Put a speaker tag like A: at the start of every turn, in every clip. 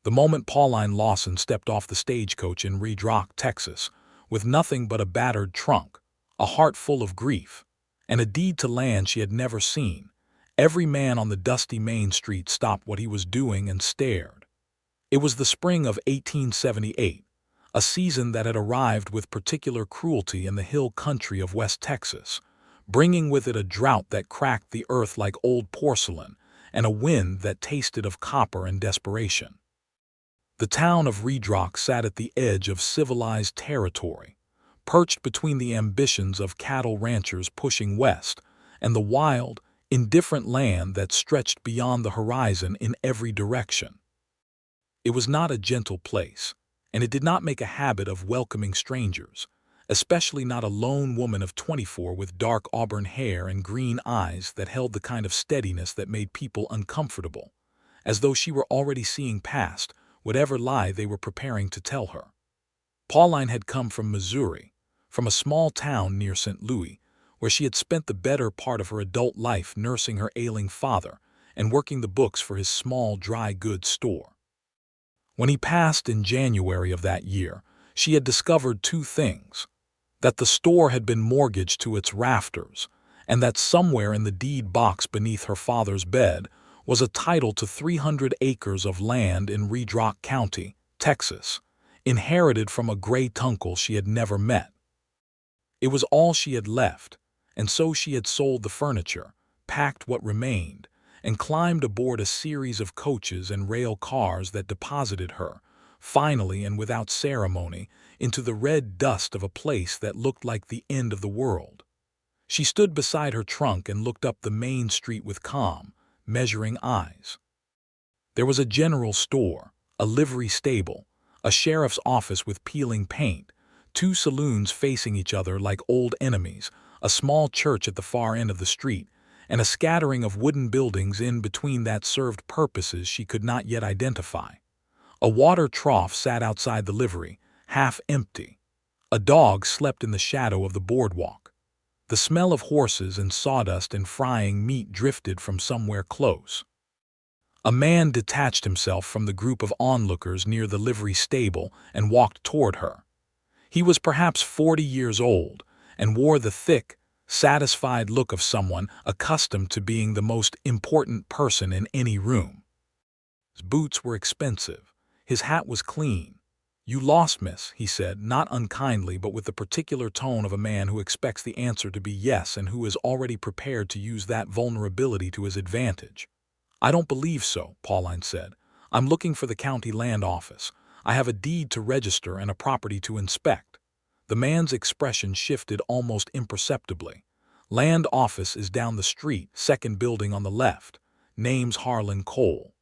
A: The moment Pauline Lawson stepped off the stagecoach in Redrock, Texas, with nothing but a battered trunk, a heart full of grief, and a deed to land she had never seen, every man on the dusty main street stopped what he was doing and stared. It was the spring of 1878, a season that had arrived with particular cruelty in the hill country of West Texas, bringing with it a drought that cracked the earth like old porcelain and a wind that tasted of copper and desperation. The town of Redrock sat at the edge of civilized territory, perched between the ambitions of cattle ranchers pushing west and the wild, indifferent land that stretched beyond the horizon in every direction. It was not a gentle place, and it did not make a habit of welcoming strangers, especially not a lone woman of 24 with dark auburn hair and green eyes that held the kind of steadiness that made people uncomfortable, as though she were already seeing past whatever lie they were preparing to tell her. Pauline had come from Missouri, from a small town near St. Louis, where she had spent the better part of her adult life nursing her ailing father and working the books for his small dry goods store. When he passed in January of that year, she had discovered two things: that the store had been mortgaged to its rafters, and that somewhere in the deed box beneath her father's bed was a title to 300 acres of land in Redrock County, Texas, inherited from a great uncle she had never met. It was all she had left, and so she had sold the furniture, packed what remained, and climbed aboard a series of coaches and rail cars that deposited her, finally and without ceremony, into the red dust of a place that looked like the end of the world. She stood beside her trunk and looked up the main street with calm, measuring eyes. There was a general store, a livery stable, a sheriff's office with peeling paint, two saloons facing each other like old enemies, a small church at the far end of the street, and a scattering of wooden buildings in between that served purposes she could not yet identify. A water trough sat outside the livery, half empty. A dog slept in the shadow of the boardwalk. The smell of horses and sawdust and frying meat drifted from somewhere close. A man detached himself from the group of onlookers near the livery stable and walked toward her. He was perhaps 40 years old and wore the thick, satisfied look of someone accustomed to being the most important person in any room. His boots were expensive. His hat was clean. "You lost, miss," he said, not unkindly but with the particular tone of a man who expects the answer to be yes and who is already prepared to use that vulnerability to his advantage. "I don't believe so," Pauline said. "I'm looking for the county land office. I have a deed to register and a property to inspect." The man's expression shifted almost imperceptibly. "Land office is down the street, second building on the left. Name's Harlan Cole.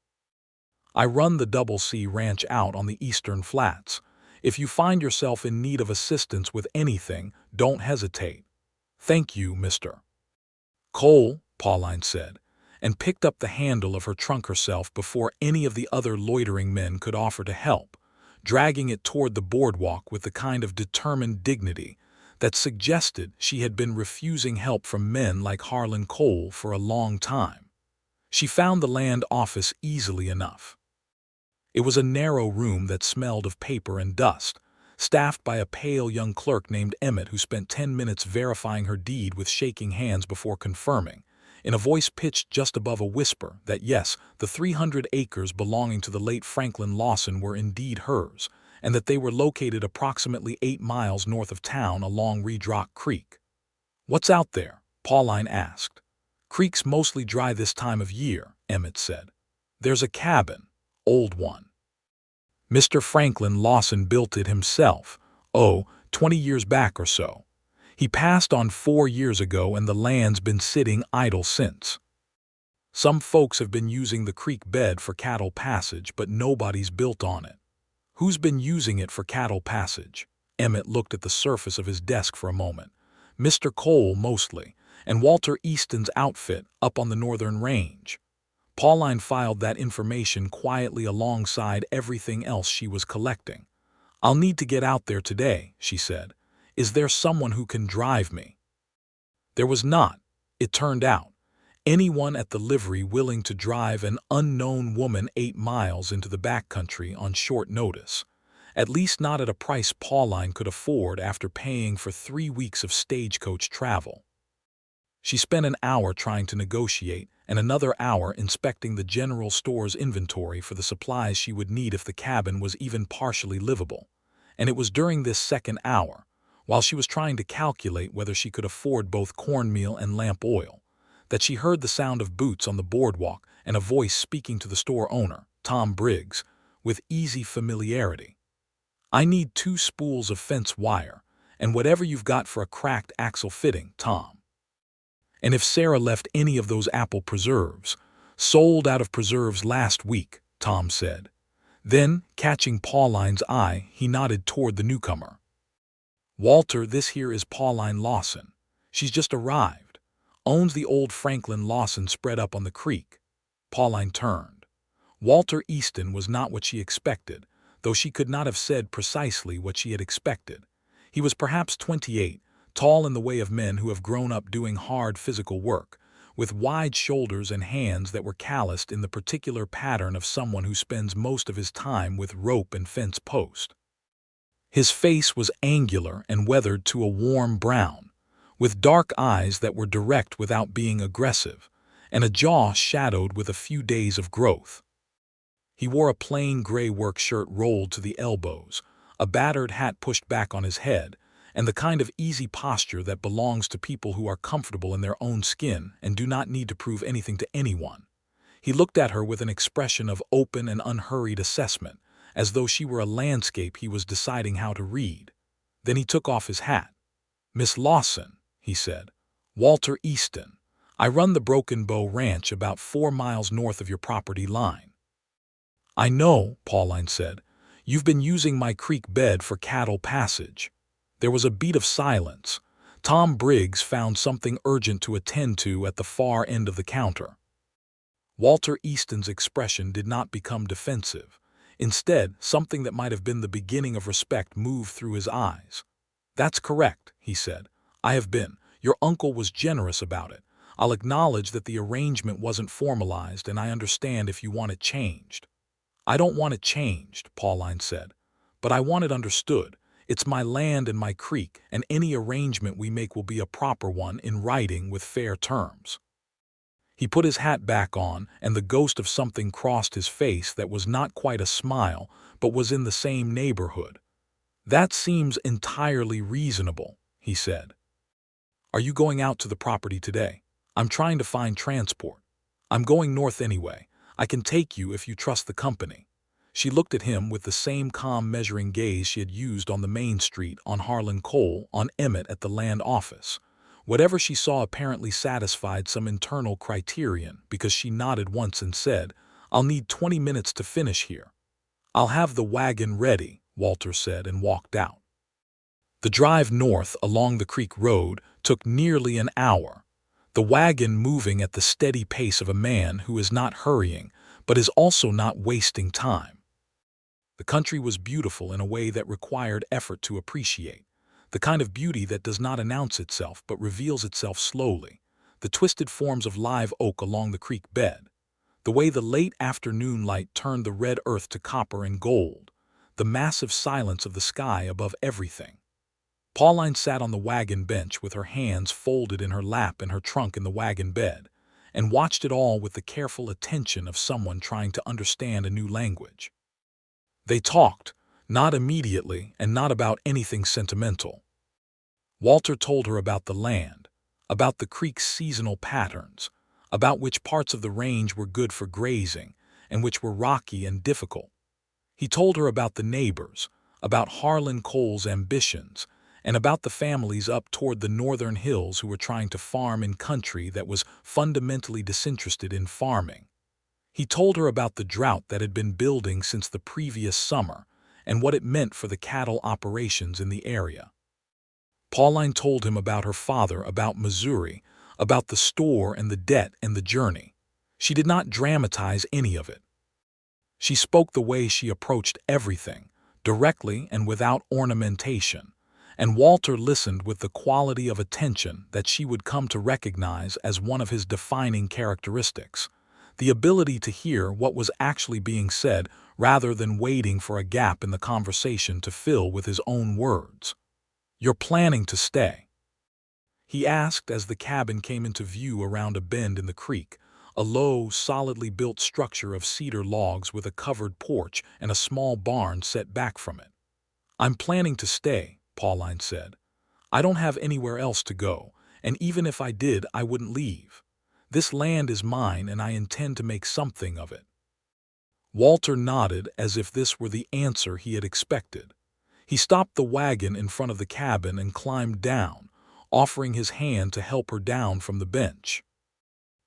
A: I run the Double C Ranch out on the Eastern Flats. If you find yourself in need of assistance with anything, don't hesitate." "Thank you, Mr. Cole," Pauline said, and picked up the handle of her trunk herself before any of the other loitering men could offer to help, dragging it toward the boardwalk with the kind of determined dignity that suggested she had been refusing help from men like Harlan Cole for a long time. She found the land office easily enough. It was a narrow room that smelled of paper and dust, staffed by a pale young clerk named Emmett who spent 10 minutes verifying her deed with shaking hands before confirming, in a voice pitched just above a whisper, that yes, the 300 acres belonging to the late Franklin Lawson were indeed hers, and that they were located approximately 8 miles north of town along Redrock Creek. "What's out there?" Pauline asked. "Creek's mostly dry this time of year," Emmett said. "There's a cabin. Old one. Mr. Franklin Lawson built it himself, 20 years back or so. He passed on 4 years ago and the land's been sitting idle since. Some folks have been using the creek bed for cattle passage, but nobody's built on it." "Who's been using it for cattle passage?" Emmett looked at the surface of his desk for a moment. "Mr. Cole mostly, and Walter Easton's outfit up on the northern range." Pauline filed that information quietly alongside everything else she was collecting. "I'll need to get out there today," she said. "Is there someone who can drive me?" There was not, it turned out. Anyone at the livery willing to drive an unknown woman 8 miles into the backcountry on short notice, at least not at a price Pauline could afford after paying for 3 weeks of stagecoach travel. She spent an hour trying to negotiate and another hour inspecting the general store's inventory for the supplies she would need if the cabin was even partially livable. And it was during this second hour, while she was trying to calculate whether she could afford both cornmeal and lamp oil, that she heard the sound of boots on the boardwalk and a voice speaking to the store owner, Tom Briggs, with easy familiarity. "I need 2 spools of fence wire, and whatever you've got for a cracked axle fitting, Tom. And if Sarah left any of those apple preserves, sold out of preserves last week," Tom said. Then, catching Pauline's eye, he nodded toward the newcomer. "Walter, this here is Pauline Lawson. She's just arrived. Owns the old Franklin Lawson spread up on the creek." Pauline turned. Walter Easton was not what she expected, though she could not have said precisely what she had expected. He was perhaps 28, tall in the way of men who have grown up doing hard physical work, with wide shoulders and hands that were calloused in the particular pattern of someone who spends most of his time with rope and fence post. His face was angular and weathered to a warm brown, with dark eyes that were direct without being aggressive, and a jaw shadowed with a few days of growth. He wore a plain gray work shirt rolled to the elbows, a battered hat pushed back on his head, and the kind of easy posture that belongs to people who are comfortable in their own skin and do not need to prove anything to anyone. He looked at her with an expression of open and unhurried assessment, as though she were a landscape he was deciding how to read. Then he took off his hat. "Miss Lawson," he said. "Walter Easton. I run the Broken Bow Ranch about 4 miles north of your property line." "I know," Pauline said. "You've been using my creek bed for cattle passage." There was a beat of silence. Tom Briggs found something urgent to attend to at the far end of the counter. Walter Easton's expression did not become defensive. Instead, something that might have been the beginning of respect moved through his eyes. "That's correct," he said. "I have been. Your uncle was generous about it. I'll acknowledge that the arrangement wasn't formalized, and I understand if you want it changed." "I don't want it changed," Pauline said, "but I want it understood. It's my land and my creek, and any arrangement we make will be a proper one in writing with fair terms." He put his hat back on, and the ghost of something crossed his face that was not quite a smile, but was in the same neighborhood. "That seems entirely reasonable," he said. "Are you going out to the property today?" "I'm trying to find transport. I'm going north anyway. I can take you if you trust the company." She looked at him with the same calm measuring gaze she had used on the main street, on Harlan Cole, on Emmett at the land office. Whatever she saw apparently satisfied some internal criterion, because she nodded once and said, "I'll need 20 minutes to finish here." "I'll have the wagon ready," Walter said, and walked out. The drive north along the creek road took nearly an hour, the wagon moving at the steady pace of a man who is not hurrying, but is also not wasting time. The country was beautiful in a way that required effort to appreciate, the kind of beauty that does not announce itself but reveals itself slowly, the twisted forms of live oak along the creek bed, the way the late afternoon light turned the red earth to copper and gold, the massive silence of the sky above everything. Pauline sat on the wagon bench with her hands folded in her lap and her trunk in the wagon bed, and watched it all with the careful attention of someone trying to understand a new language. They talked, not immediately and not about anything sentimental. Walter told her about the land, about the creek's seasonal patterns, about which parts of the range were good for grazing and which were rocky and difficult. He told her about the neighbors, about Harlan Cole's ambitions, and about the families up toward the northern hills who were trying to farm in country that was fundamentally disinterested in farming. He told her about the drought that had been building since the previous summer and what it meant for the cattle operations in the area. Pauline told him about her father, about Missouri, about the store and the debt and the journey. She did not dramatize any of it. She spoke the way she approached everything, directly and without ornamentation, and Walter listened with the quality of attention that she would come to recognize as one of his defining characteristics, the ability to hear what was actually being said rather than waiting for a gap in the conversation to fill with his own words. "You're planning to stay?" he asked as the cabin came into view around a bend in the creek, a low, solidly built structure of cedar logs with a covered porch and a small barn set back from it. "I'm planning to stay," Pauline said. "I don't have anywhere else to go, and even if I did, I wouldn't leave. This land is mine and I intend to make something of it." Walter nodded as if this were the answer he had expected. He stopped the wagon in front of the cabin and climbed down, offering his hand to help her down from the bench.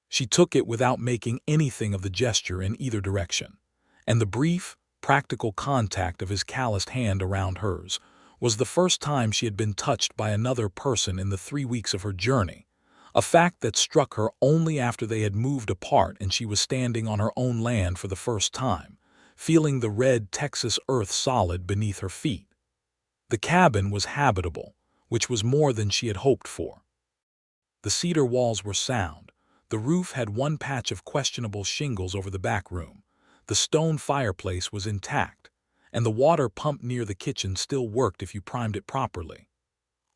A: She took it without making anything of the gesture in either direction, and the brief, practical contact of his calloused hand around hers was the first time she had been touched by another person in the 3 weeks of her journey, a fact that struck her only after they had moved apart and she was standing on her own land for the first time, feeling the red Texas earth solid beneath her feet. The cabin was habitable, which was more than she had hoped for. The cedar walls were sound. The roof had one patch of questionable shingles over the back room. The stone fireplace was intact, and the water pump near the kitchen still worked if you primed it properly.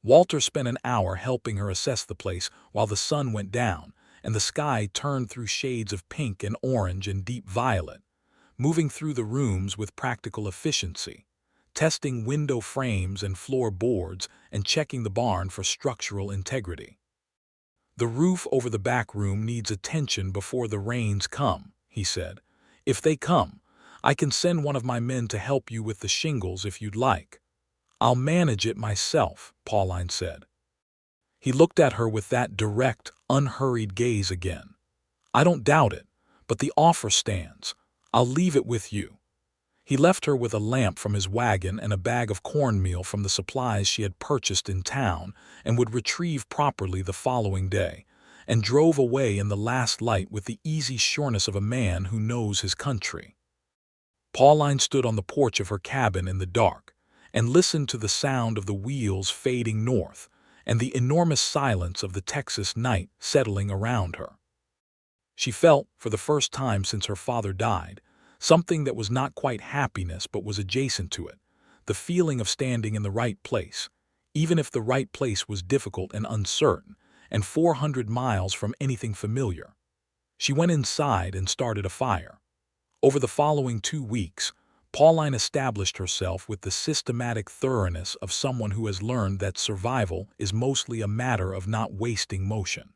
A: Walter spent an hour helping her assess the place while the sun went down and the sky turned through shades of pink and orange and deep violet, moving through the rooms with practical efficiency, testing window frames and floor boards and checking the barn for structural integrity. "The roof over the back room needs attention before the rains come," he said. "If they come, I can send one of my men to help you with the shingles if you'd like." "I'll manage it myself," Pauline said. He looked at her with that direct, unhurried gaze again. "I don't doubt it, but the offer stands. I'll leave it with you." He left her with a lamp from his wagon and a bag of cornmeal from the supplies she had purchased in town and would retrieve properly the following day, and drove away in the last light with the easy sureness of a man who knows his country. Pauline stood on the porch of her cabin in the dark and listened to the sound of the wheels fading north and the enormous silence of the Texas night settling around her. She felt, for the first time since her father died, something that was not quite happiness but was adjacent to it, the feeling of standing in the right place, even if the right place was difficult and uncertain, and 400 miles from anything familiar. She went inside and started a fire. Over the following 2 weeks, Pauline established herself with the systematic thoroughness of someone who has learned that survival is mostly a matter of not wasting motion.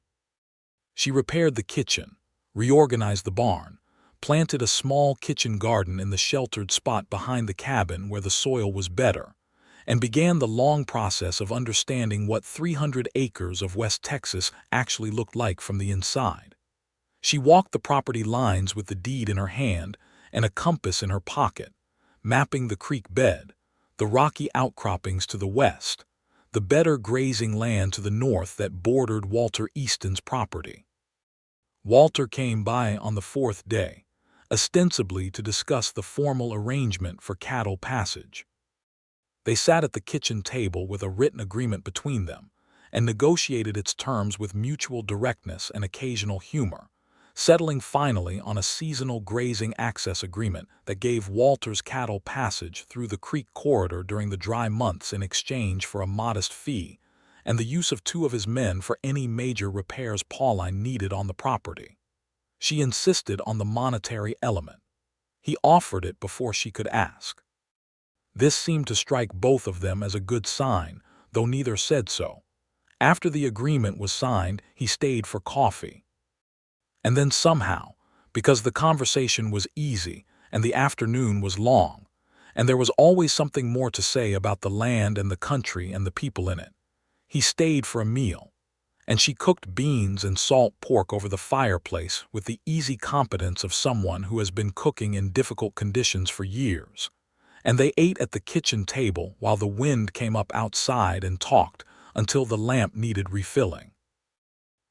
A: She repaired the kitchen, reorganized the barn, planted a small kitchen garden in the sheltered spot behind the cabin where the soil was better, and began the long process of understanding what 300 acres of West Texas actually looked like from the inside. She walked the property lines with the deed in her hand and a compass in her pocket, mapping the creek bed, the rocky outcroppings to the west, the better grazing land to the north that bordered Walter Easton's property. Walter came by on the 4th day, ostensibly to discuss the formal arrangement for cattle passage. They sat at the kitchen table with a written agreement between them, and negotiated its terms with mutual directness and occasional humor, settling finally on a seasonal grazing access agreement that gave Walter's cattle passage through the creek corridor during the dry months in exchange for a modest fee, and the use of 2 of his men for any major repairs Pauline needed on the property. She insisted on the monetary element. He offered it before she could ask. This seemed to strike both of them as a good sign, though neither said so. After the agreement was signed, he stayed for coffee. And then somehow, because the conversation was easy and the afternoon was long, and there was always something more to say about the land and the country and the people in it, he stayed for a meal. And she cooked beans and salt pork over the fireplace with the easy competence of someone who has been cooking in difficult conditions for years. And they ate at the kitchen table while the wind came up outside and talked until the lamp needed refilling.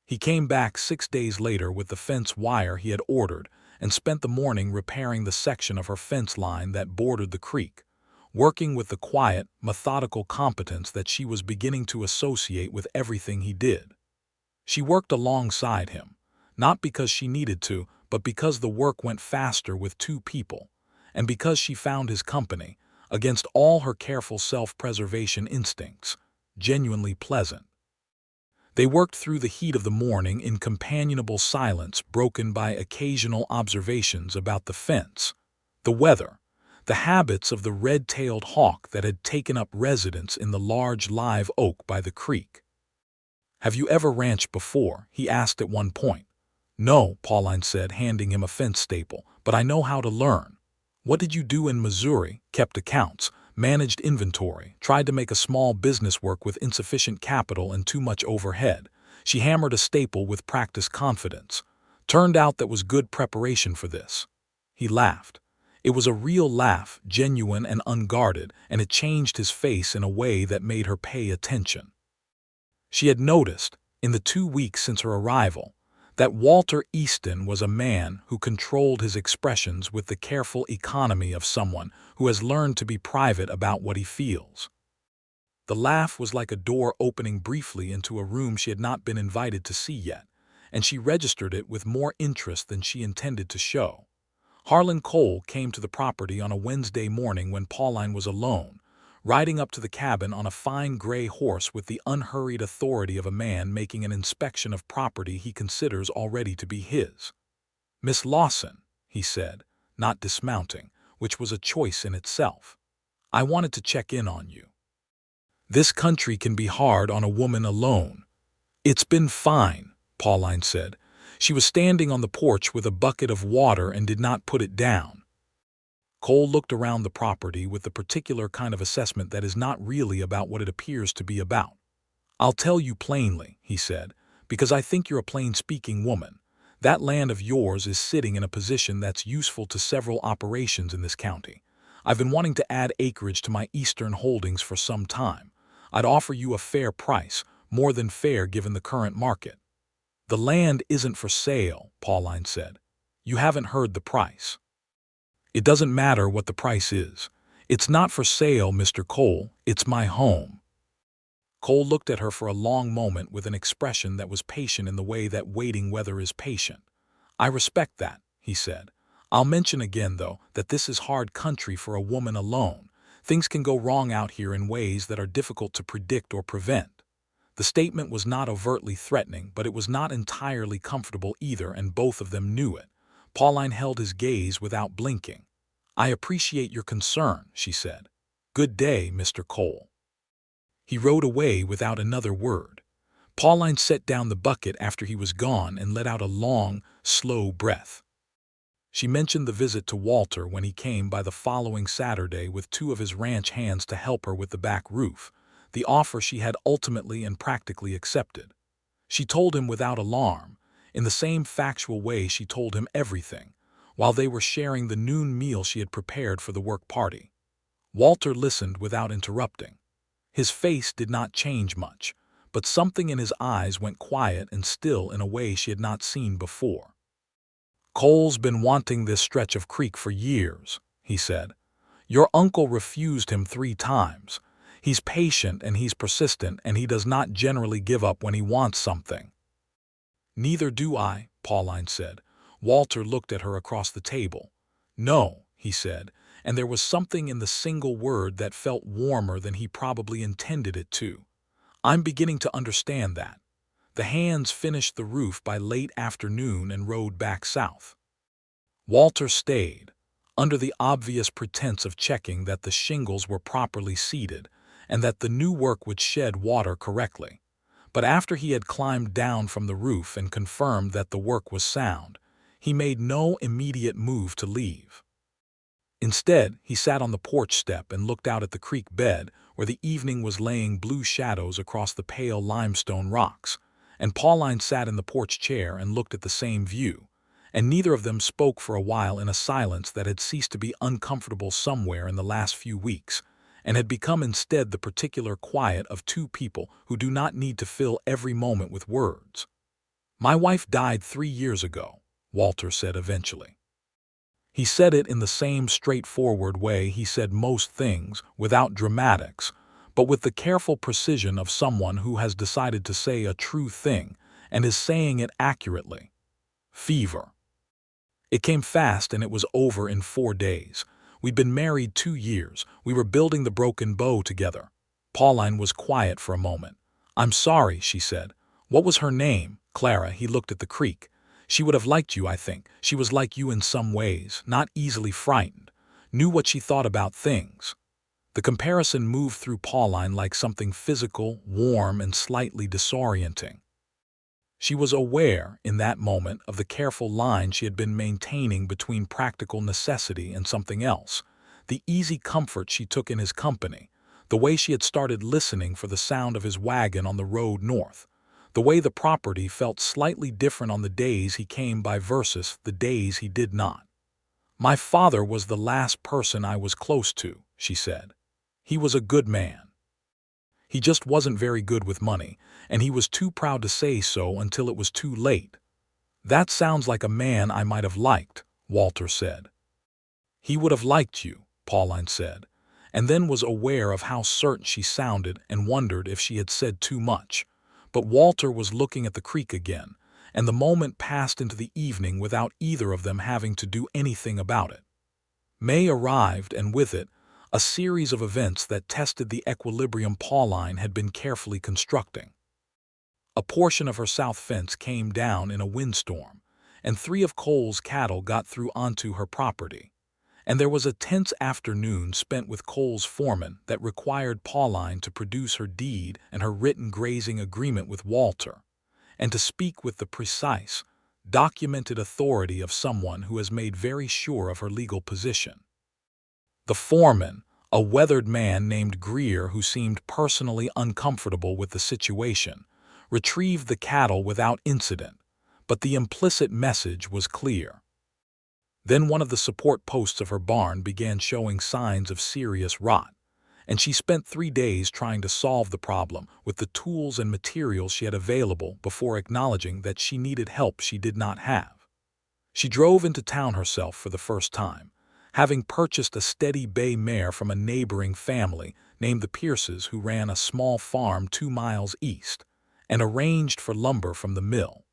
A: He came back 6 days later with the fence wire he had ordered and spent the morning repairing the section of her fence line that bordered the creek, working with the quiet, methodical competence that she was beginning to associate with everything he did. She worked alongside him, not because she needed to, but because the work went faster with two people, and because she found his company, against all her careful self-preservation instincts, genuinely pleasant. They worked through the heat of the morning in companionable silence broken by occasional observations about the fence, the weather, the habits of the red-tailed hawk that had taken up residence in the large live oak by the creek. "Have you ever ranched before?" he asked at one point. "No," Pauline said, handing him a fence staple, "but I know how to learn." "What did you do in Missouri?" "Kept accounts, managed inventory, tried to make a small business work with insufficient capital and too much overhead." She hammered a staple with practiced confidence. "Turned out that was good preparation for this." He laughed. It was a real laugh, genuine and unguarded, and it changed his face in a way that made her pay attention. She had noticed, in the 2 weeks since her arrival, that Walter Easton was a man who controlled his expressions with the careful economy of someone who has learned to be private about what he feels. The laugh was like a door opening briefly into a room she had not been invited to see yet, and she registered it with more interest than she intended to show. Harlan Cole came to the property on a Wednesday morning when Pauline was alone, riding up to the cabin on a fine gray horse with the unhurried authority of a man making an inspection of property he considers already to be his. "Miss Lawson," he said, not dismounting, which was a choice in itself, "I wanted to check in on you. This country can be hard on a woman alone." "It's been fine," Pauline said. She was standing on the porch with a bucket of water and did not put it down. Cole looked around the property with the particular kind of assessment that is not really about what it appears to be about. "I'll tell you plainly," he said, "because I think you're a plain-speaking woman. That land of yours is sitting in a position that's useful to several operations in this county. I've been wanting to add acreage to my eastern holdings for some time. I'd offer you a fair price, more than fair given the current market." "The land isn't for sale," Pauline said. "You haven't heard the price." "It doesn't matter what the price is. It's not for sale, Mr. Cole. It's my home." Cole looked at her for a long moment with an expression that was patient in the way that waiting weather is patient. "I respect that," he said. "I'll mention again, though, that this is hard country for a woman alone. Things can go wrong out here in ways that are difficult to predict or prevent." The statement was not overtly threatening, but it was not entirely comfortable either, and both of them knew it. Pauline held his gaze without blinking. "I appreciate your concern," she said. "Good day, Mr. Cole." He rode away without another word. Pauline set down the bucket after he was gone and let out a long, slow breath. She mentioned the visit to Walter when he came by the following Saturday with 2 of his ranch hands to help her with the back roof, the offer she had ultimately and practically accepted. She told him without alarm, in the same factual way she told him everything, while they were sharing the noon meal she had prepared for the work party. Walter listened without interrupting. His face did not change much, but something in his eyes went quiet and still in a way she had not seen before. "Cole's been wanting this stretch of creek for years," he said. "Your uncle refused him 3 times. He's patient and he's persistent, and he does not generally give up when he wants something." "Neither do I," Pauline said. Walter looked at her across the table. "No," he said, and there was something in the single word that felt warmer than he probably intended it to. "I'm beginning to understand that." The hands finished the roof by late afternoon and rode back south. Walter stayed, under the obvious pretense of checking that the shingles were properly seated and that the new work would shed water correctly. But after he had climbed down from the roof and confirmed that the work was sound, he made no immediate move to leave. Instead, he sat on the porch step and looked out at the creek bed where the evening was laying blue shadows across the pale limestone rocks, and Pauline sat in the porch chair and looked at the same view, and neither of them spoke for a while in a silence that had ceased to be uncomfortable somewhere in the last few weeks, and had become instead the particular quiet of 2 people who do not need to fill every moment with words. "My wife died 3 years ago," Walter said eventually. He said it in the same straightforward way he said most things, without dramatics, but with the careful precision of someone who has decided to say a true thing and is saying it accurately. Fever. It came fast and it was over in 4 days. We'd been married 2 years. We were building the broken bow together. Pauline was quiet for a moment. "I'm sorry," she said. "What was her name?" "Clara." He looked at the creek. "She would have liked you, I think. She was like you in some ways, not easily frightened. Knew what she thought about things." The comparison moved through Pauline like something physical, warm, and slightly disorienting. She was aware, in that moment, of the careful line she had been maintaining between practical necessity and something else, the easy comfort she took in his company, the way she had started listening for the sound of his wagon on the road north, the way the property felt slightly different on the days he came by versus the days he did not. "My father was the last person I was close to," she said. "He was a good man. He just wasn't very good with money, and he was too proud to say so until it was too late." "That sounds like a man I might have liked," Walter said. "He would have liked you," Pauline said, and then was aware of how certain she sounded and wondered if she had said too much. But Walter was looking at the creek again, and the moment passed into the evening without either of them having to do anything about it. May arrived, and with it, a series of events that tested the equilibrium Pauline had been carefully constructing. A portion of her south fence came down in a windstorm, and 3 of Cole's cattle got through onto her property. And there was a tense afternoon spent with Cole's foreman that required Pauline to produce her deed and her written grazing agreement with Walter, and to speak with the precise, documented authority of someone who has made very sure of her legal position. The foreman, a weathered man named Greer who seemed personally uncomfortable with the situation, retrieved the cattle without incident, but the implicit message was clear. Then one of the support posts of her barn began showing signs of serious rot, and she spent 3 days trying to solve the problem with the tools and materials she had available before acknowledging that she needed help she did not have. She drove into town herself for the first time, having purchased a steady bay mare from a neighboring family named the Pierces who ran a small farm 2 miles east, and arranged for lumber from the mill.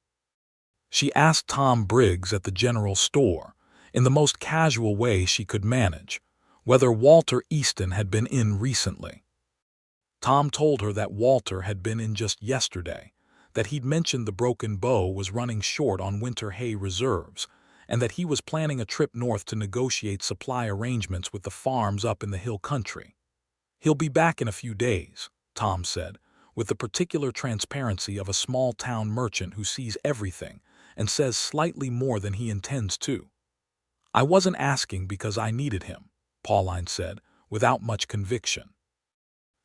A: She asked Tom Briggs at the general store, in the most casual way she could manage, whether Walter Easton had been in recently. Tom told her that Walter had been in just yesterday, that he'd mentioned the broken bow was running short on winter hay reserves, and that he was planning a trip north to negotiate supply arrangements with the farms up in the hill country. "He'll be back in a few days," Tom said, with the particular transparency of a small-town merchant who sees everything and says slightly more than he intends to. "I wasn't asking because I needed him," Pauline said, without much conviction.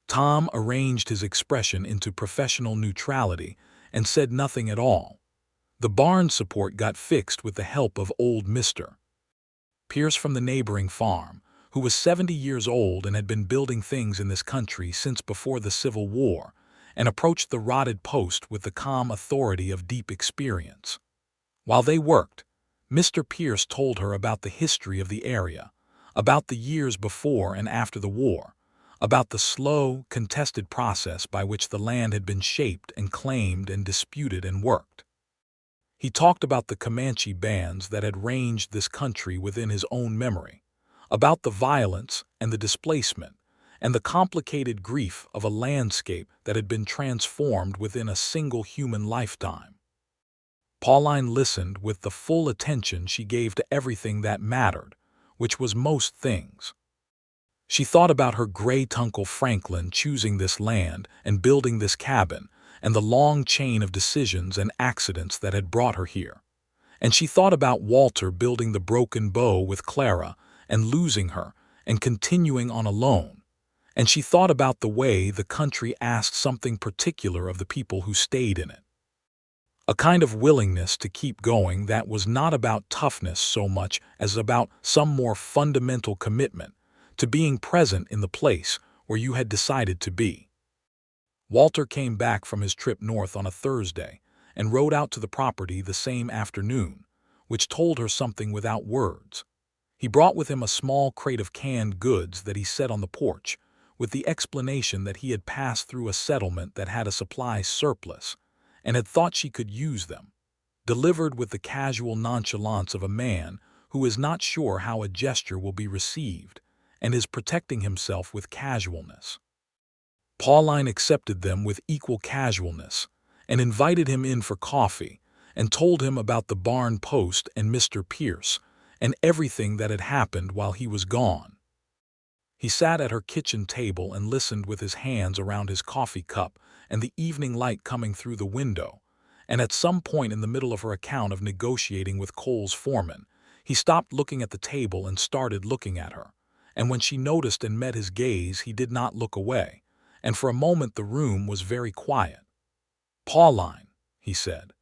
A: Tom arranged his expression into professional neutrality and said nothing at all. The barn support got fixed with the help of old Mr. Pierce from the neighboring farm, who was 70 years old and had been building things in this country since before the Civil War, and approached the rotted post with the calm authority of deep experience. While they worked, Mr. Pierce told her about the history of the area, about the years before and after the war, about the slow, contested process by which the land had been shaped and claimed and disputed and worked. He talked about the Comanche bands that had ranged this country within his own memory, about the violence and the displacement, and the complicated grief of a landscape that had been transformed within a single human lifetime. Pauline listened with the full attention she gave to everything that mattered, which was most things. She thought about her great uncle Franklin choosing this land and building this cabin, and the long chain of decisions and accidents that had brought her here. And she thought about Walter building the broken bow with Clara and losing her and continuing on alone. And she thought about the way the country asked something particular of the people who stayed in it. A kind of willingness to keep going that was not about toughness so much as about some more fundamental commitment to being present in the place where you had decided to be. Walter came back from his trip north on a Thursday and rode out to the property the same afternoon, which told her something without words. He brought with him a small crate of canned goods that he set on the porch, with the explanation that he had passed through a settlement that had a supply surplus and had thought she could use them, delivered with the casual nonchalance of a man who is not sure how a gesture will be received and is protecting himself with casualness. Pauline accepted them with equal casualness and invited him in for coffee and told him about the barn post and Mr. Pierce and everything that had happened while he was gone. He sat at her kitchen table and listened with his hands around his coffee cup and the evening light coming through the window, and at some point in the middle of her account of negotiating with Cole's foreman, he stopped looking at the table and started looking at her, and when she noticed and met his gaze he did not look away, and for a moment the room was very quiet. "Pauline," he said.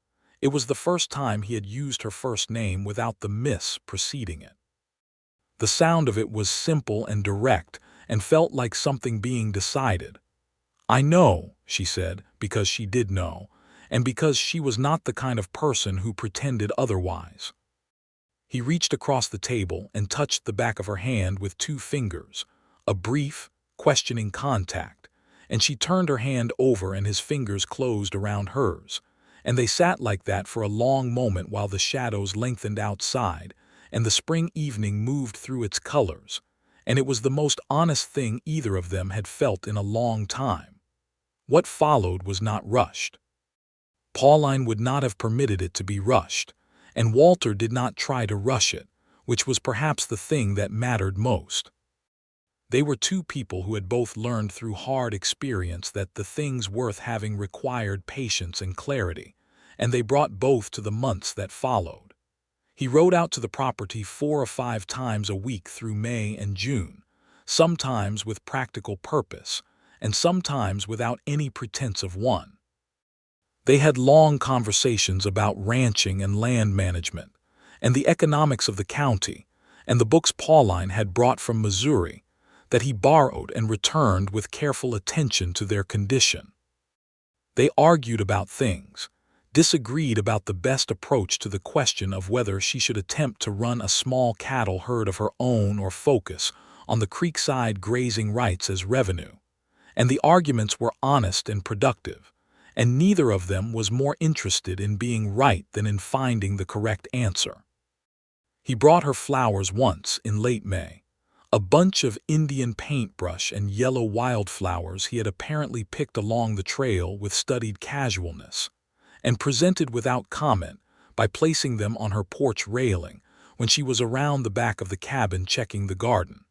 A: It was the first time he had used her first name without the miss preceding it. The sound of it was simple and direct and felt like something being decided. "I know," she said, because she did know, and because she was not the kind of person who pretended otherwise. He reached across the table and touched the back of her hand with 2 fingers, a brief, questioning contact, and she turned her hand over and his fingers closed around hers, and they sat like that for a long moment while the shadows lengthened outside and the spring evening moved through its colors, and it was the most honest thing either of them had felt in a long time. What followed was not rushed. Pauline would not have permitted it to be rushed, and Walter did not try to rush it, which was perhaps the thing that mattered most. They were 2 people who had both learned through hard experience that the things worth having required patience and clarity, and they brought both to the months that followed. He rode out to the property 4 or 5 times a week through May and June, sometimes with practical purpose, and sometimes without any pretense of one. They had long conversations about ranching and land management, and the economics of the county, and the books Pauline had brought from Missouri, that he borrowed and returned with careful attention to their condition. They argued about things, disagreed about the best approach to the question of whether she should attempt to run a small cattle herd of her own or focus on the creekside grazing rights as revenue, and the arguments were honest and productive, and neither of them was more interested in being right than in finding the correct answer. He brought her flowers once in late May, a bunch of Indian paintbrush and yellow wildflowers he had apparently picked along the trail with studied casualness, and presented without comment by placing them on her porch railing when she was around the back of the cabin checking the garden.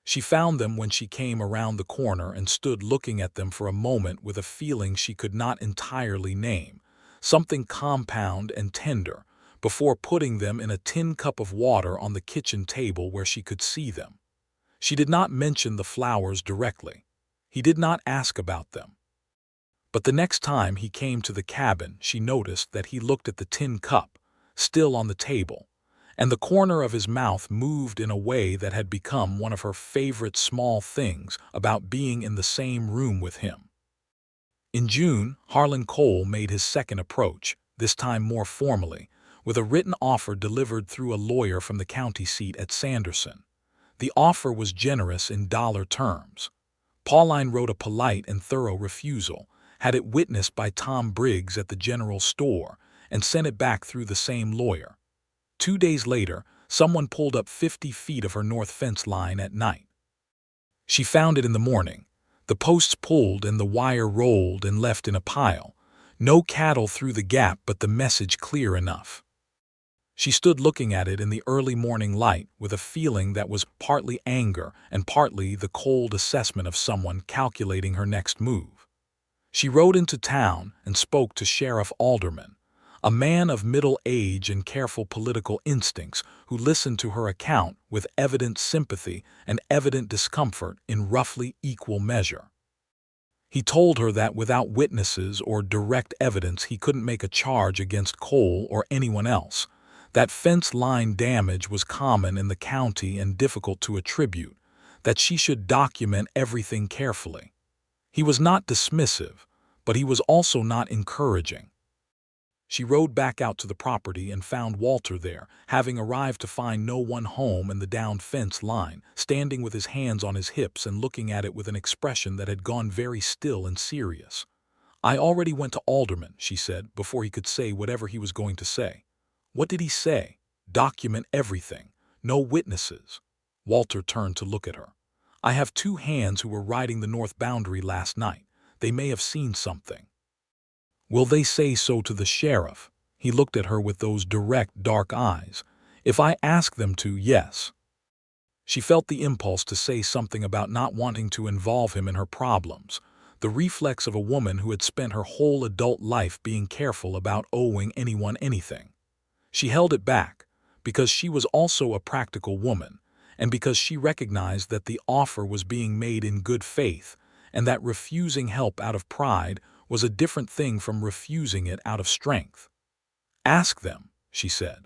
A: She found them when she came around the corner and stood looking at them for a moment with a feeling she could not entirely name, something compound and tender, before putting them in a tin cup of water on the kitchen table where she could see them. She did not mention the flowers directly. He did not ask about them. But the next time he came to the cabin, she noticed that he looked at the tin cup, still on the table, and the corner of his mouth moved in a way that had become one of her favorite small things about being in the same room with him. In June, Harlan Cole made his second approach, this time more formally, with a written offer delivered through a lawyer from the county seat at Sanderson. The offer was generous in dollar terms. Pauline wrote a polite and thorough refusal, had it witnessed by Tom Briggs at the general store, and sent it back through the same lawyer. 2 days later, someone pulled up 50 feet of her north fence line at night. She found it in the morning. The posts pulled and the wire rolled and left in a pile. No cattle through the gap, but the message clear enough. She stood looking at it in the early morning light with a feeling that was partly anger and partly the cold assessment of someone calculating her next move. She rode into town and spoke to Sheriff Alderman, a man of middle age and careful political instincts who listened to her account with evident sympathy and evident discomfort in roughly equal measure. He told her that without witnesses or direct evidence he couldn't make a charge against Cole or anyone else, that fence line damage was common in the county and difficult to attribute, that she should document everything carefully. He was not dismissive, but he was also not encouraging. She rode back out to the property and found Walter there, having arrived to find no one home and the down fence line, standing with his hands on his hips and looking at it with an expression that had gone very still and serious. "I already went to Alderman," she said, before he could say whatever he was going to say. "What did he say?" "Document everything. No witnesses." Walter turned to look at her. "I have two hands who were riding the north boundary last night. They may have seen something." "Will they say so to the sheriff?" He looked at her with those direct, dark eyes. "If I ask them to, yes." She felt the impulse to say something about not wanting to involve him in her problems, the reflex of a woman who had spent her whole adult life being careful about owing anyone anything. She held it back, because she was also a practical woman, and because she recognized that the offer was being made in good faith, and that refusing help out of pride was a different thing from refusing it out of strength. "Ask them," she said.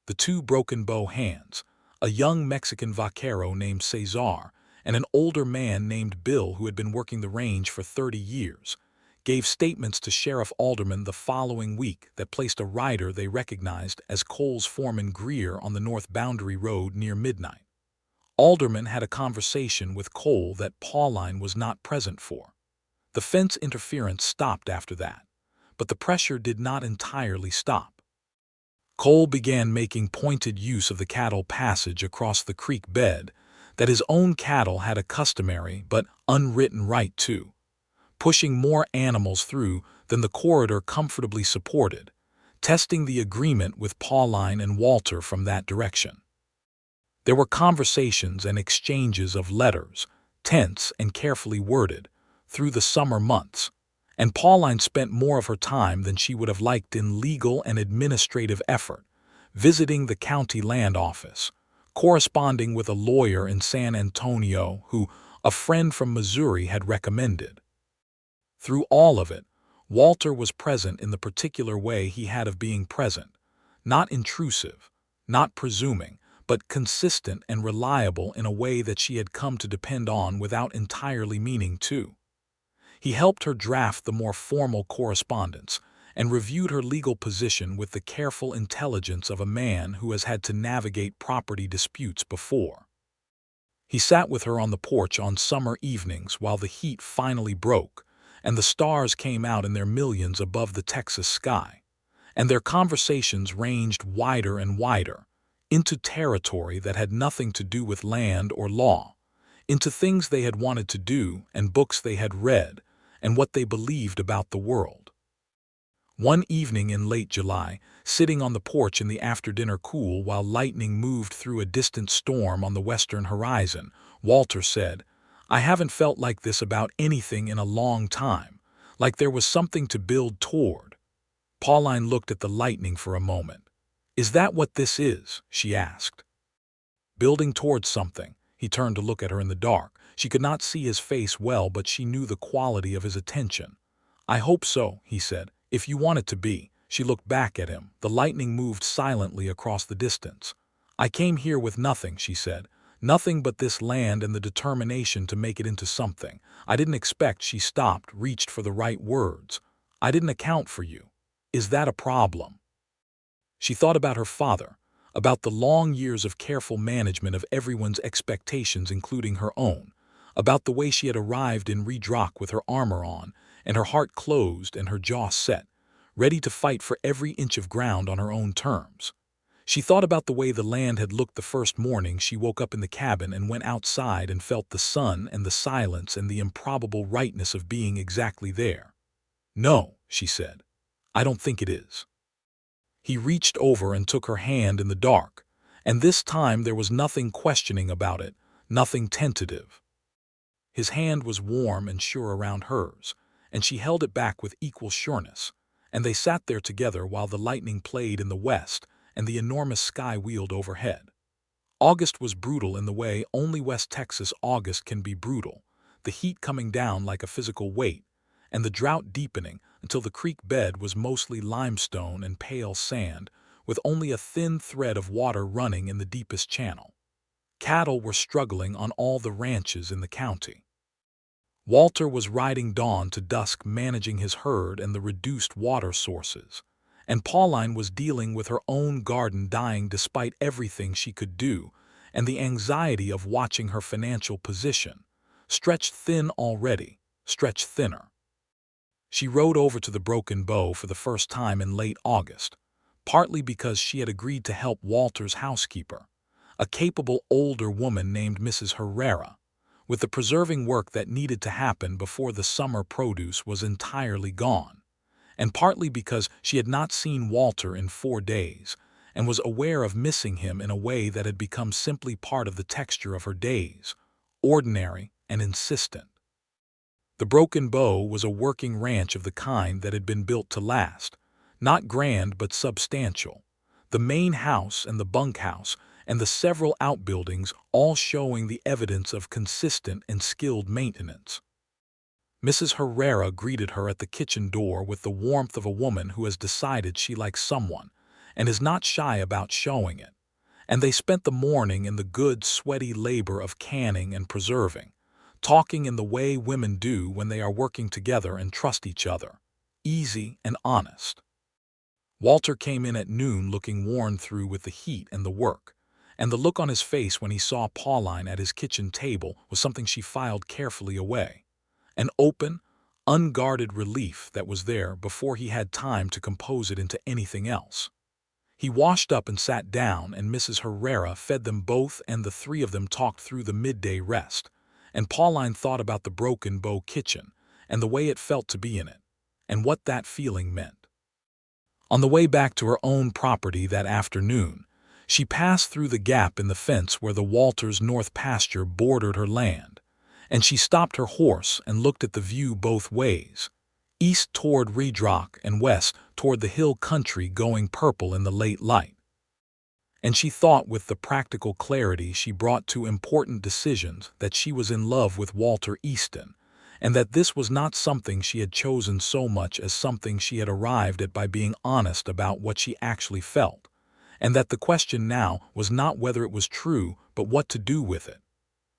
A: The two broken bow hands, a young Mexican vaquero named Cesar and an older man named Bill who had been working the range for 30 years, gave statements to Sheriff Alderman the following week that placed a rider they recognized as Cole's foreman Greer on the north boundary road near midnight. Alderman had a conversation with Cole that Pauline was not present for. The fence interference stopped after that, but the pressure did not entirely stop. Cole began making pointed use of the cattle passage across the creek bed that his own cattle had a customary but unwritten right to, pushing more animals through than the corridor comfortably supported, testing the agreement with Pauline and Walter from that direction. There were conversations and exchanges of letters, tense and carefully worded, through the summer months, and Pauline spent more of her time than she would have liked in legal and administrative effort, visiting the county land office, corresponding with a lawyer in San Antonio who a friend from Missouri had recommended. Through all of it, Walter was present in the particular way he had of being present, not intrusive, not presuming, but consistent and reliable in a way that she had come to depend on without entirely meaning to. He helped her draft the more formal correspondence and reviewed her legal position with the careful intelligence of a man who has had to navigate property disputes before. He sat with her on the porch on summer evenings while the heat finally broke and the stars came out in their millions above the Texas sky, and their conversations ranged wider and wider, into territory that had nothing to do with land or law, into things they had wanted to do and books they had read, and what they believed about the world. One evening in late July, sitting on the porch in the after-dinner cool while lightning moved through a distant storm on the western horizon, Walter said, "I haven't felt like this about anything in a long time, like there was something to build toward." Pauline looked at the lightning for a moment. "Is that what this is?" she asked. "Building towards something." He turned to look at her in the dark. She could not see his face well, but she knew the quality of his attention. "I hope so," he said, "if you want it to be." She looked back at him. The lightning moved silently across the distance. "I came here with nothing," she said. "Nothing but this land and the determination to make it into something. I didn't expect." She stopped, reached for the right words. "I didn't account for you. Is that a problem?" She thought about her father, about the long years of careful management of everyone's expectations including her own, about the way she had arrived in Redrock with her armor on, and her heart closed and her jaw set, ready to fight for every inch of ground on her own terms. She thought about the way the land had looked the first morning she woke up in the cabin and went outside and felt the sun and the silence and the improbable rightness of being exactly there. "No," she said, "I don't think it is." He reached over and took her hand in the dark, and this time there was nothing questioning about it, nothing tentative. His hand was warm and sure around hers, and she held it back with equal sureness, and they sat there together while the lightning played in the west and the enormous sky wheeled overhead. August was brutal in the way only West Texas August can be brutal, the heat coming down like a physical weight, and the drought deepening until the creek bed was mostly limestone and pale sand, with only a thin thread of water running in the deepest channel. Cattle were struggling on all the ranches in the county. Walter was riding dawn to dusk managing his herd and the reduced water sources, and Pauline was dealing with her own garden dying despite everything she could do, and the anxiety of watching her financial position, stretched thin already, stretch thinner. She rode over to the Broken Bow for the first time in late August, partly because she had agreed to help Walter's housekeeper, a capable older woman named Mrs. Herrera, with the preserving work that needed to happen before the summer produce was entirely gone, and partly because she had not seen Walter in 4 days and was aware of missing him in a way that had become simply part of the texture of her days, ordinary and insistent. The Broken Bow was a working ranch of the kind that had been built to last, not grand but substantial, the main house and the bunkhouse and the several outbuildings all showing the evidence of consistent and skilled maintenance. Mrs. Herrera greeted her at the kitchen door with the warmth of a woman who has decided she likes someone and is not shy about showing it, and they spent the morning in the good, sweaty labor of canning and preserving, talking in the way women do when they are working together and trust each other, easy and honest. Walter came in at noon looking worn through with the heat and the work, and the look on his face when he saw Pauline at his kitchen table was something she filed carefully away, an open, unguarded relief that was there before he had time to compose it into anything else. He washed up and sat down, and Mrs. Herrera fed them both, and the three of them talked through the midday rest, and Pauline thought about the Broken Bow kitchen and the way it felt to be in it, and what that feeling meant. On the way back to her own property that afternoon, she passed through the gap in the fence where the Walters' north pasture bordered her land, and she stopped her horse and looked at the view both ways, east toward Redrock and west toward the hill country going purple in the late light. And she thought with the practical clarity she brought to important decisions that she was in love with Walter Easton, and that this was not something she had chosen so much as something she had arrived at by being honest about what she actually felt, and that the question now was not whether it was true but what to do with it.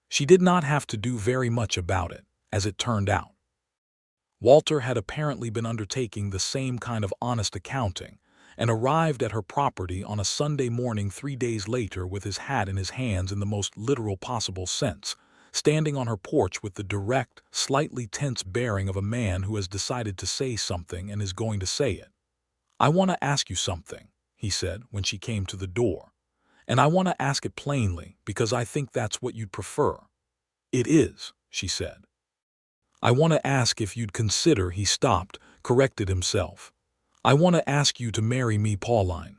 A: She did not have to do very much about it, as it turned out. Walter had apparently been undertaking the same kind of honest accounting, and arrived at her property on a Sunday morning 3 days later with his hat in his hands in the most literal possible sense, standing on her porch with the direct, slightly tense bearing of a man who has decided to say something and is going to say it. "I want to ask you something," he said when she came to the door, "and I want to ask it plainly because I think that's what you'd prefer." "It is," she said. "I want to ask if you'd consider," he stopped, corrected himself. "I want to ask you to marry me, Pauline.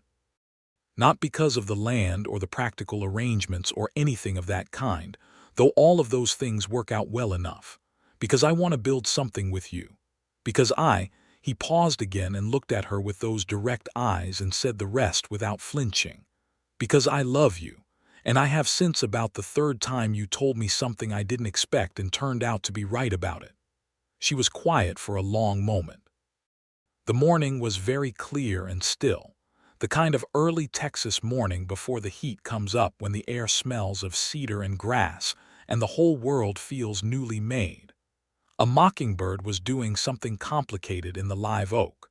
A: Not because of the land or the practical arrangements or anything of that kind, though all of those things work out well enough, because I want to build something with you. Because he paused again and looked at her with those direct eyes and said the rest without flinching. "Because I love you, and I have since about the 3rd time you told me something I didn't expect and turned out to be right about it." She was quiet for a long moment. The morning was very clear and still, the kind of early Texas morning before the heat comes up when the air smells of cedar and grass and the whole world feels newly made. A mockingbird was doing something complicated in the live oak.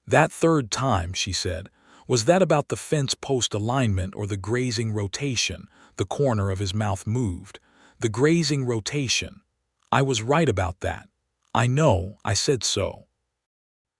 A: "That 3rd time," she said, "was that about the fence post alignment or the grazing rotation?" The corner of his mouth moved. "The grazing rotation. I was right about that. I know, I said so."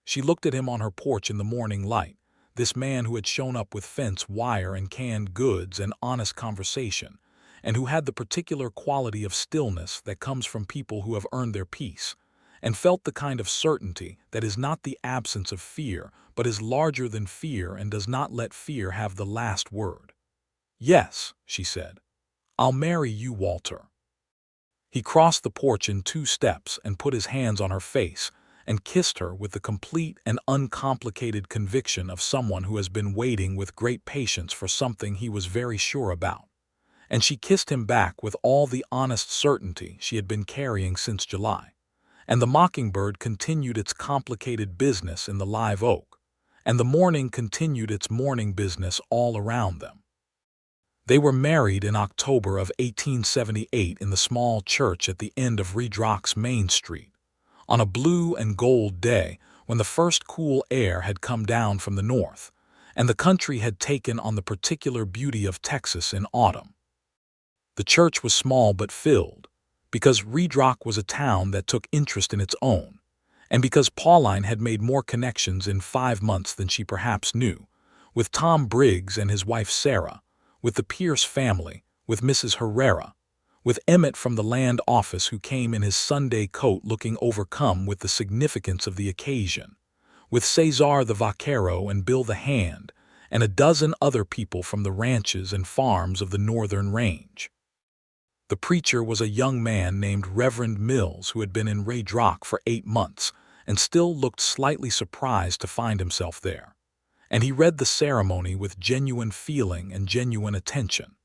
A: She looked at him on her porch in the morning light, this man who had shown up with fence wire and canned goods and honest conversation, and who had the particular quality of stillness that comes from people who have earned their peace, and felt the kind of certainty that is not the absence of fear, but is larger than fear and does not let fear have the last word. "Yes," she said. "I'll marry you, Walter." He crossed the porch in 2 steps and put his hands on her face, and kissed her with the complete and uncomplicated conviction of someone who has been waiting with great patience for something he was very sure about. And she kissed him back with all the honest certainty she had been carrying since July. And the mockingbird continued its complicated business in the live oak, and the morning continued its morning business all around them. They were married in October of 1878 in the small church at the end of Redrock's Main Street, on a blue and gold day when the first cool air had come down from the north, and the country had taken on the particular beauty of Texas in autumn. The church was small but filled, because Redrock was a town that took interest in its own, and because Pauline had made more connections in 5 months than she perhaps knew, with Tom Briggs and his wife Sarah, with the Pierce family, with Mrs. Herrera, with Emmett from the land office who came in his Sunday coat looking overcome with the significance of the occasion, with Cesar the vaquero and Bill the hand, and a dozen other people from the ranches and farms of the northern range. The preacher was a young man named Reverend Mills who had been in Redrock for 8 months and still looked slightly surprised to find himself there. And he read the ceremony with genuine feeling and genuine attention.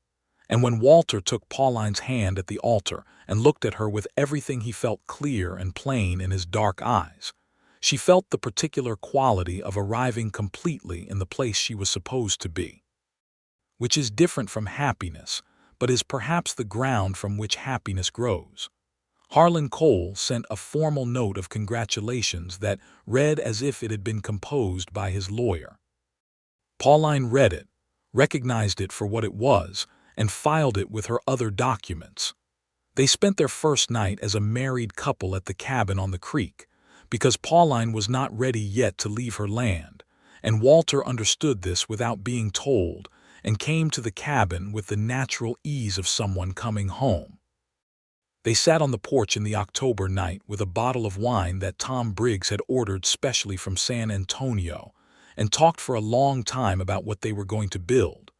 A: And when Walter took Pauline's hand at the altar and looked at her with everything he felt clear and plain in his dark eyes, she felt the particular quality of arriving completely in the place she was supposed to be, which is different from happiness, but is perhaps the ground from which happiness grows. Harlan Cole sent a formal note of congratulations that read as if it had been composed by his lawyer. Pauline read it, recognized it for what it was, and filed it with her other documents. They spent their first night as a married couple at the cabin on the creek, because Pauline was not ready yet to leave her land, and Walter understood this without being told, and came to the cabin with the natural ease of someone coming home. They sat on the porch in the October night with a bottle of wine that Tom Briggs had ordered specially from San Antonio, and talked for a long time about what they were going to build,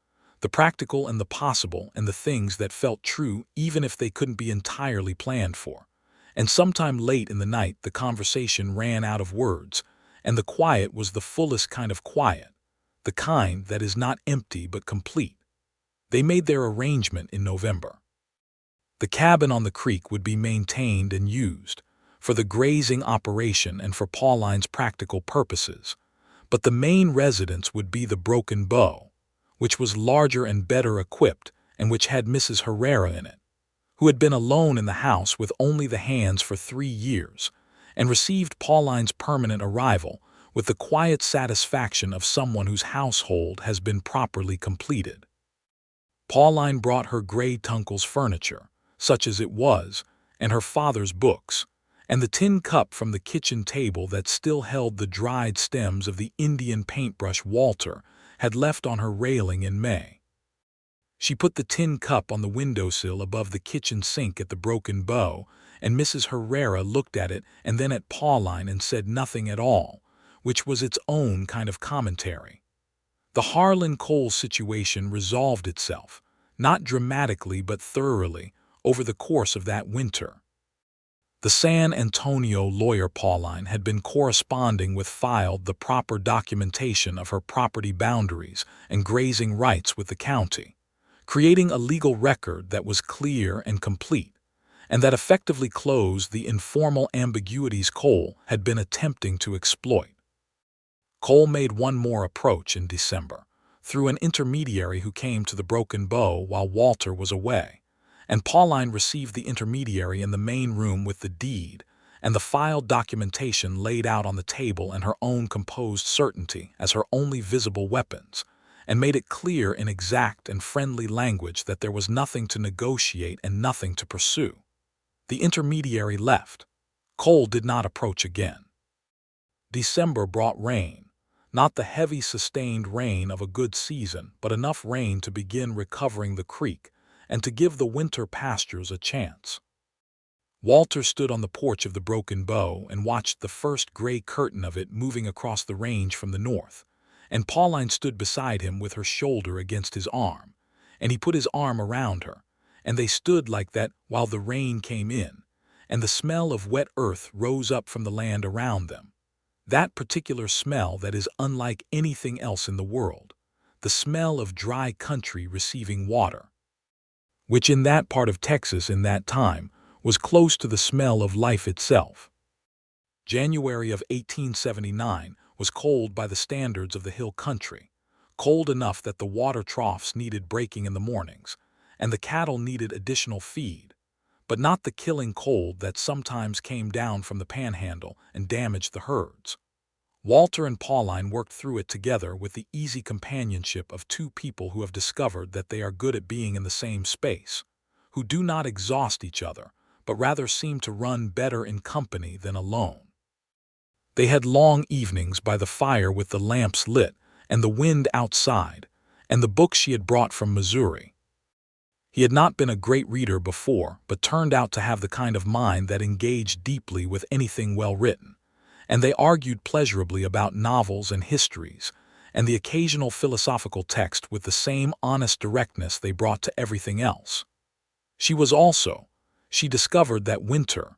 A: the practical and the possible and the things that felt true even if they couldn't be entirely planned for. And sometime late in the night the conversation ran out of words, and the quiet was the fullest kind of quiet, the kind that is not empty but complete. They made their arrangement in November. The cabin on the creek would be maintained and used for the grazing operation and for Pauline's practical purposes, but the main residence would be the Broken Bow, which was larger and better equipped and which had Mrs. Herrera in it, who had been alone in the house with only the hands for 3 years, and received Pauline's permanent arrival with the quiet satisfaction of someone whose household has been properly completed. Pauline brought her great uncle's furniture, such as it was, and her father's books, and the tin cup from the kitchen table that still held the dried stems of the Indian paintbrush Walter had left on her railing in May. She put the tin cup on the windowsill above the kitchen sink at the Broken Bow, and Mrs. Herrera looked at it and then at Pauline and said nothing at all, which was its own kind of commentary. The Harlan Cole situation resolved itself, not dramatically but thoroughly, over the course of that winter. The San Antonio lawyer Pauline had been corresponding with filed the proper documentation of her property boundaries and grazing rights with the county, creating a legal record that was clear and complete, and that effectively closed the informal ambiguities Cole had been attempting to exploit. Cole made one more approach in December, through an intermediary who came to the Broken Bow while Walter was away, and Pauline received the intermediary in the main room with the deed and the filed documentation laid out on the table and her own composed certainty as her only visible weapons, and made it clear in exact and friendly language that there was nothing to negotiate and nothing to pursue. The intermediary left. Cole did not approach again. December brought rain, not the heavy sustained rain of a good season, but enough rain to begin recovering the creek and to give the winter pastures a chance. Walter stood on the porch of the Broken Bow and watched the first gray curtain of it moving across the range from the north, and Pauline stood beside him with her shoulder against his arm, and he put his arm around her, and they stood like that while the rain came in, and the smell of wet earth rose up from the land around them, that particular smell that is unlike anything else in the world, the smell of dry country receiving water, which in that part of Texas in that time was close to the smell of life itself. January of 1879 was cold by the standards of the hill country, cold enough that the water troughs needed breaking in the mornings, and the cattle needed additional feed, but not the killing cold that sometimes came down from the panhandle and damaged the herds. Walter and Pauline worked through it together with the easy companionship of two people who have discovered that they are good at being in the same space, who do not exhaust each other, but rather seem to run better in company than alone. They had long evenings by the fire with the lamps lit and the wind outside, and the books she had brought from Missouri. He had not been a great reader before, but turned out to have the kind of mind that engaged deeply with anything well written, and they argued pleasurably about novels and histories, and the occasional philosophical text with the same honest directness they brought to everything else. She discovered that winter,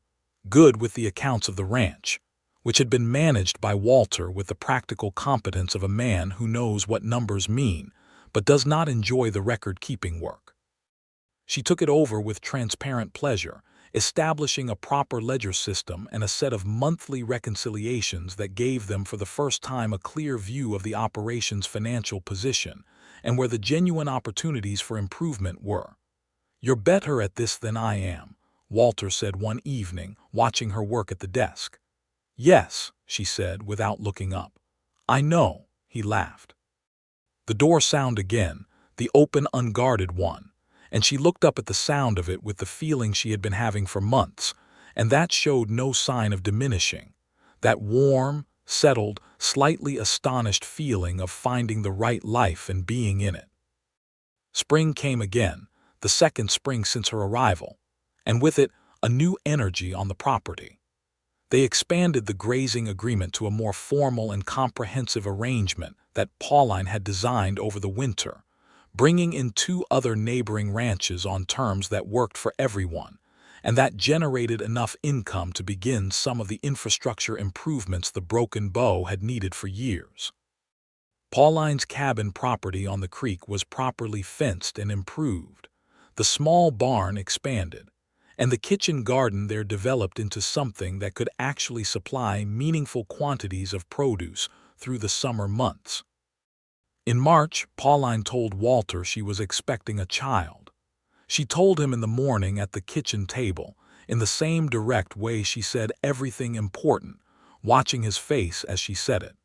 A: good with the accounts of the ranch, which had been managed by Walter with the practical competence of a man who knows what numbers mean, but does not enjoy the record-keeping work. She took it over with transparent pleasure, establishing a proper ledger system and a set of monthly reconciliations that gave them for the first time a clear view of the operation's financial position and where the genuine opportunities for improvement were. "You're better at this than I am," Walter said one evening, watching her work at the desk. "Yes," she said without looking up. "I know," he laughed. The door sounded again, the open, unguarded one, and she looked up at the sound of it with the feeling she had been having for months, and that showed no sign of diminishing, that warm, settled, slightly astonished feeling of finding the right life and being in it. Spring came again, the second spring since her arrival, and with it a new energy on the property. They expanded the grazing agreement to a more formal and comprehensive arrangement that Pauline had designed over the winter, bringing in 2 other neighboring ranches on terms that worked for everyone, and that generated enough income to begin some of the infrastructure improvements the Broken Bow had needed for years. Pauline's cabin property on the creek was properly fenced and improved. The small barn expanded, and the kitchen garden there developed into something that could actually supply meaningful quantities of produce through the summer months. In March, Pauline told Walter she was expecting a child. She told him in the morning at the kitchen table, in the same direct way she said everything important, watching his face as she said it.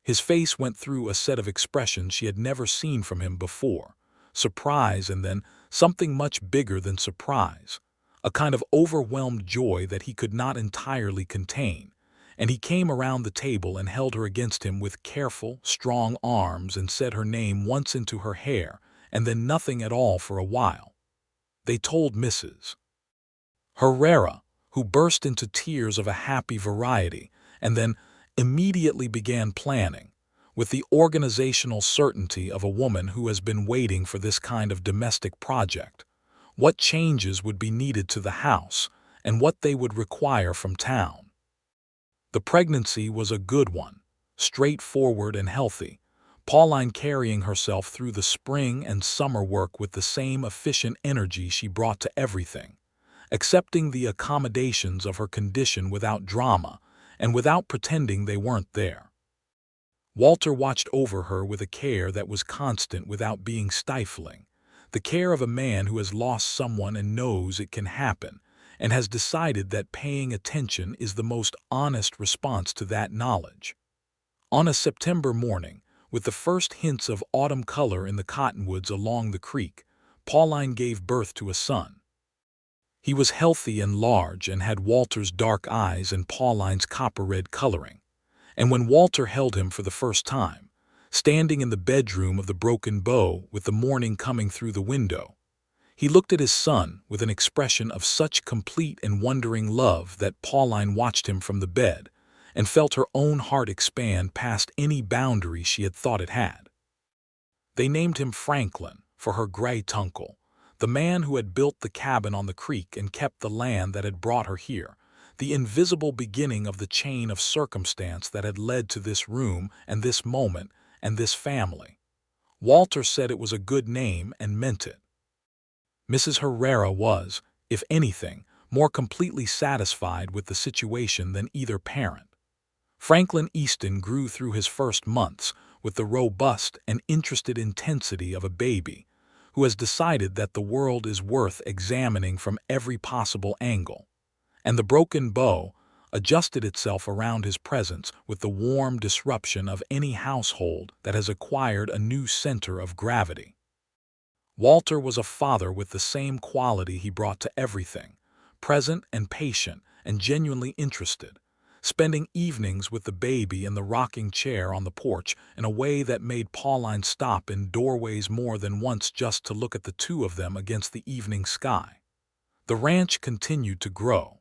A: His face went through a set of expressions she had never seen from him before, surprise and then something much bigger than surprise, a kind of overwhelmed joy that he could not entirely contain, and he came around the table and held her against him with careful, strong arms and said her name once into her hair and then nothing at all for a while. They told Mrs. Herrera, who burst into tears of a happy variety and then immediately began planning, with the organizational certainty of a woman who has been waiting for this kind of domestic project, what changes would be needed to the house and what they would require from town. The pregnancy was a good one, straightforward and healthy, Pauline carrying herself through the spring and summer work with the same efficient energy she brought to everything, accepting the accommodations of her condition without drama and without pretending they weren't there. Walter watched over her with a care that was constant without being stifling, the care of a man who has lost someone and knows it can happen, and has decided that paying attention is the most honest response to that knowledge. On a September morning, with the first hints of autumn color in the cottonwoods along the creek, Pauline gave birth to a son. He was healthy and large and had Walter's dark eyes and Pauline's copper-red coloring, and when Walter held him for the first time, standing in the bedroom of the Broken Bow with the morning coming through the window, he looked at his son with an expression of such complete and wondering love that Pauline watched him from the bed and felt her own heart expand past any boundary she had thought it had. They named him Franklin for her great uncle, the man who had built the cabin on the creek and kept the land that had brought her here, the invisible beginning of the chain of circumstance that had led to this room and this moment and this family. Walter said it was a good name and meant it. Mrs. Herrera was, if anything, more completely satisfied with the situation than either parent. Franklin Easton grew through his first months with the robust and interested intensity of a baby who has decided that the world is worth examining from every possible angle, and the Broken Bow, adjusted itself around his presence with the warm disruption of any household that has acquired a new center of gravity. Walter was a father with the same quality he brought to everything, present and patient and genuinely interested, spending evenings with the baby in the rocking chair on the porch in a way that made Pauline stop in doorways more than once just to look at the two of them against the evening sky. The ranch continued to grow.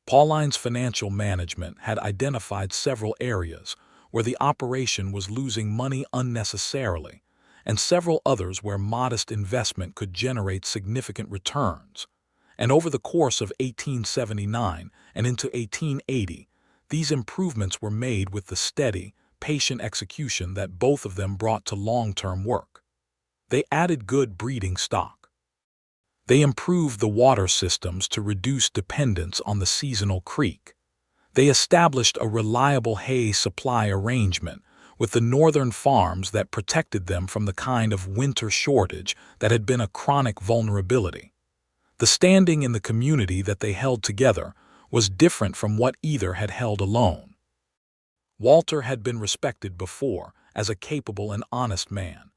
A: Pauline's financial management had identified several areas where the operation was losing money unnecessarily, and several others where modest investment could generate significant returns. And over the course of 1879 and into 1880, these improvements were made with the steady, patient execution that both of them brought to long-term work. They added good breeding stock. They improved the water systems to reduce dependence on the seasonal creek. They established a reliable hay supply arrangement with the northern farms that protected them from the kind of winter shortage that had been a chronic vulnerability. The standing in the community that they held together was different from what either had held alone. Walter had been respected before as a capable and honest man,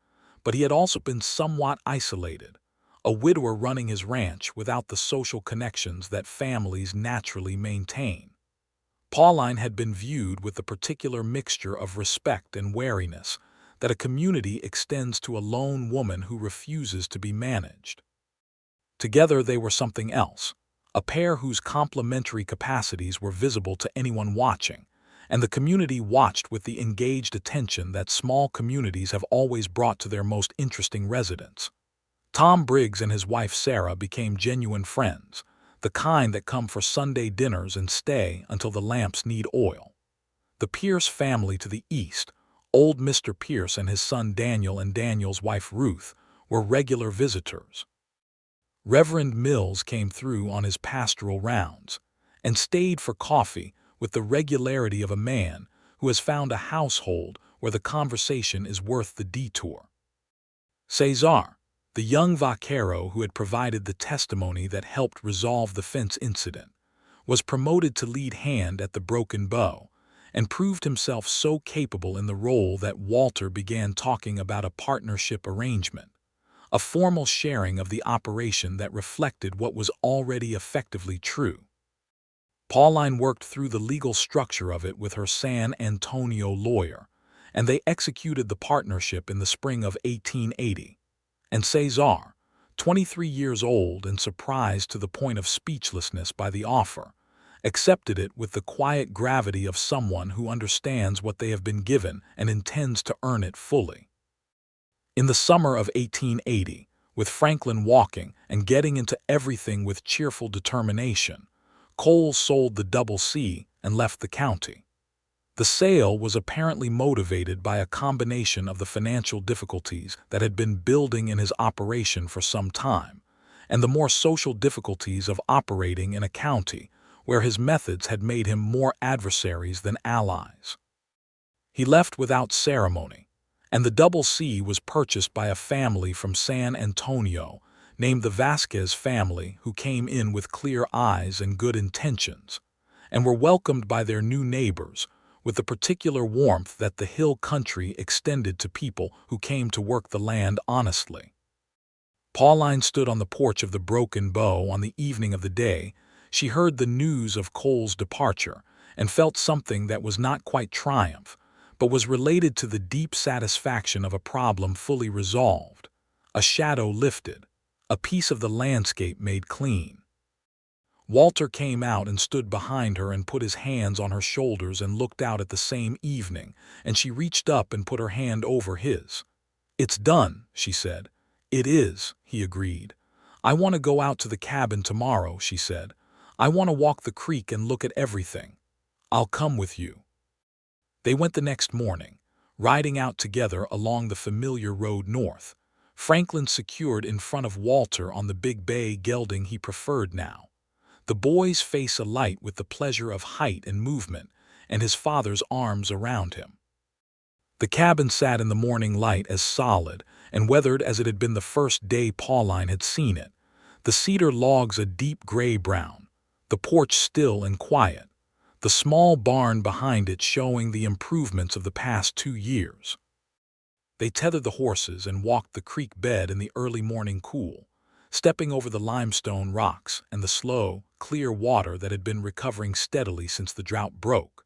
A: but he had also been somewhat isolated, a widower running his ranch without the social connections that families naturally maintain. Pauline had been viewed with the particular mixture of respect and wariness that a community extends to a lone woman who refuses to be managed. Together they were something else, a pair whose complementary capacities were visible to anyone watching, and the community watched with the engaged attention that small communities have always brought to their most interesting residents. Tom Briggs and his wife Sarah became genuine friends, the kind that come for Sunday dinners and stay until the lamps need oil. The Pierce family to the east, old Mr. Pierce and his son Daniel and Daniel's wife Ruth, were regular visitors. Reverend Mills came through on his pastoral rounds and stayed for coffee with the regularity of a man who has found a household where the conversation is worth the detour. Cesar, the young vaquero who had provided the testimony that helped resolve the fence incident, was promoted to lead hand at the Broken Bow and proved himself so capable in the role that Walter began talking about a partnership arrangement, a formal sharing of the operation that reflected what was already effectively true. Pauline worked through the legal structure of it with her San Antonio lawyer, and they executed the partnership in the spring of 1880. And Cesar, 23 years old and surprised to the point of speechlessness by the offer, accepted it with the quiet gravity of someone who understands what they have been given and intends to earn it fully. In the summer of 1880, with Franklin walking and getting into everything with cheerful determination, Cole sold the Double C and left the county. The sale was apparently motivated by a combination of the financial difficulties that had been building in his operation for some time, and the more social difficulties of operating in a county where his methods had made him more adversaries than allies. He left without ceremony, and the Double C was purchased by a family from San Antonio named the Vasquez family, who came in with clear eyes and good intentions, and were welcomed by their new neighbors with the particular warmth that the hill country extended to people who came to work the land honestly. Pauline stood on the porch of the Broken Bow on the evening of the day she heard the news of Cole's departure and felt something that was not quite triumph, but was related to the deep satisfaction of a problem fully resolved, a shadow lifted, a piece of the landscape made clean. Walter came out and stood behind her and put his hands on her shoulders and looked out at the same evening, and she reached up and put her hand over his. "It's done," she said. "It is," he agreed. "I want to go out to the cabin tomorrow," she said. "I want to walk the creek and look at everything. I'll come with you." They went the next morning, riding out together along the familiar road north, Franklin secured in front of Walter on the big bay gelding he preferred now, the boy's face alight with the pleasure of height and movement, and his father's arms around him. The cabin sat in the morning light as solid and weathered as it had been the first day Pauline had seen it, the cedar logs a deep gray-brown, the porch still and quiet, the small barn behind it showing the improvements of the past 2 years. They tethered the horses and walked the creek bed in the early morning cool, stepping over the limestone rocks and the slow, clear water that had been recovering steadily since the drought broke.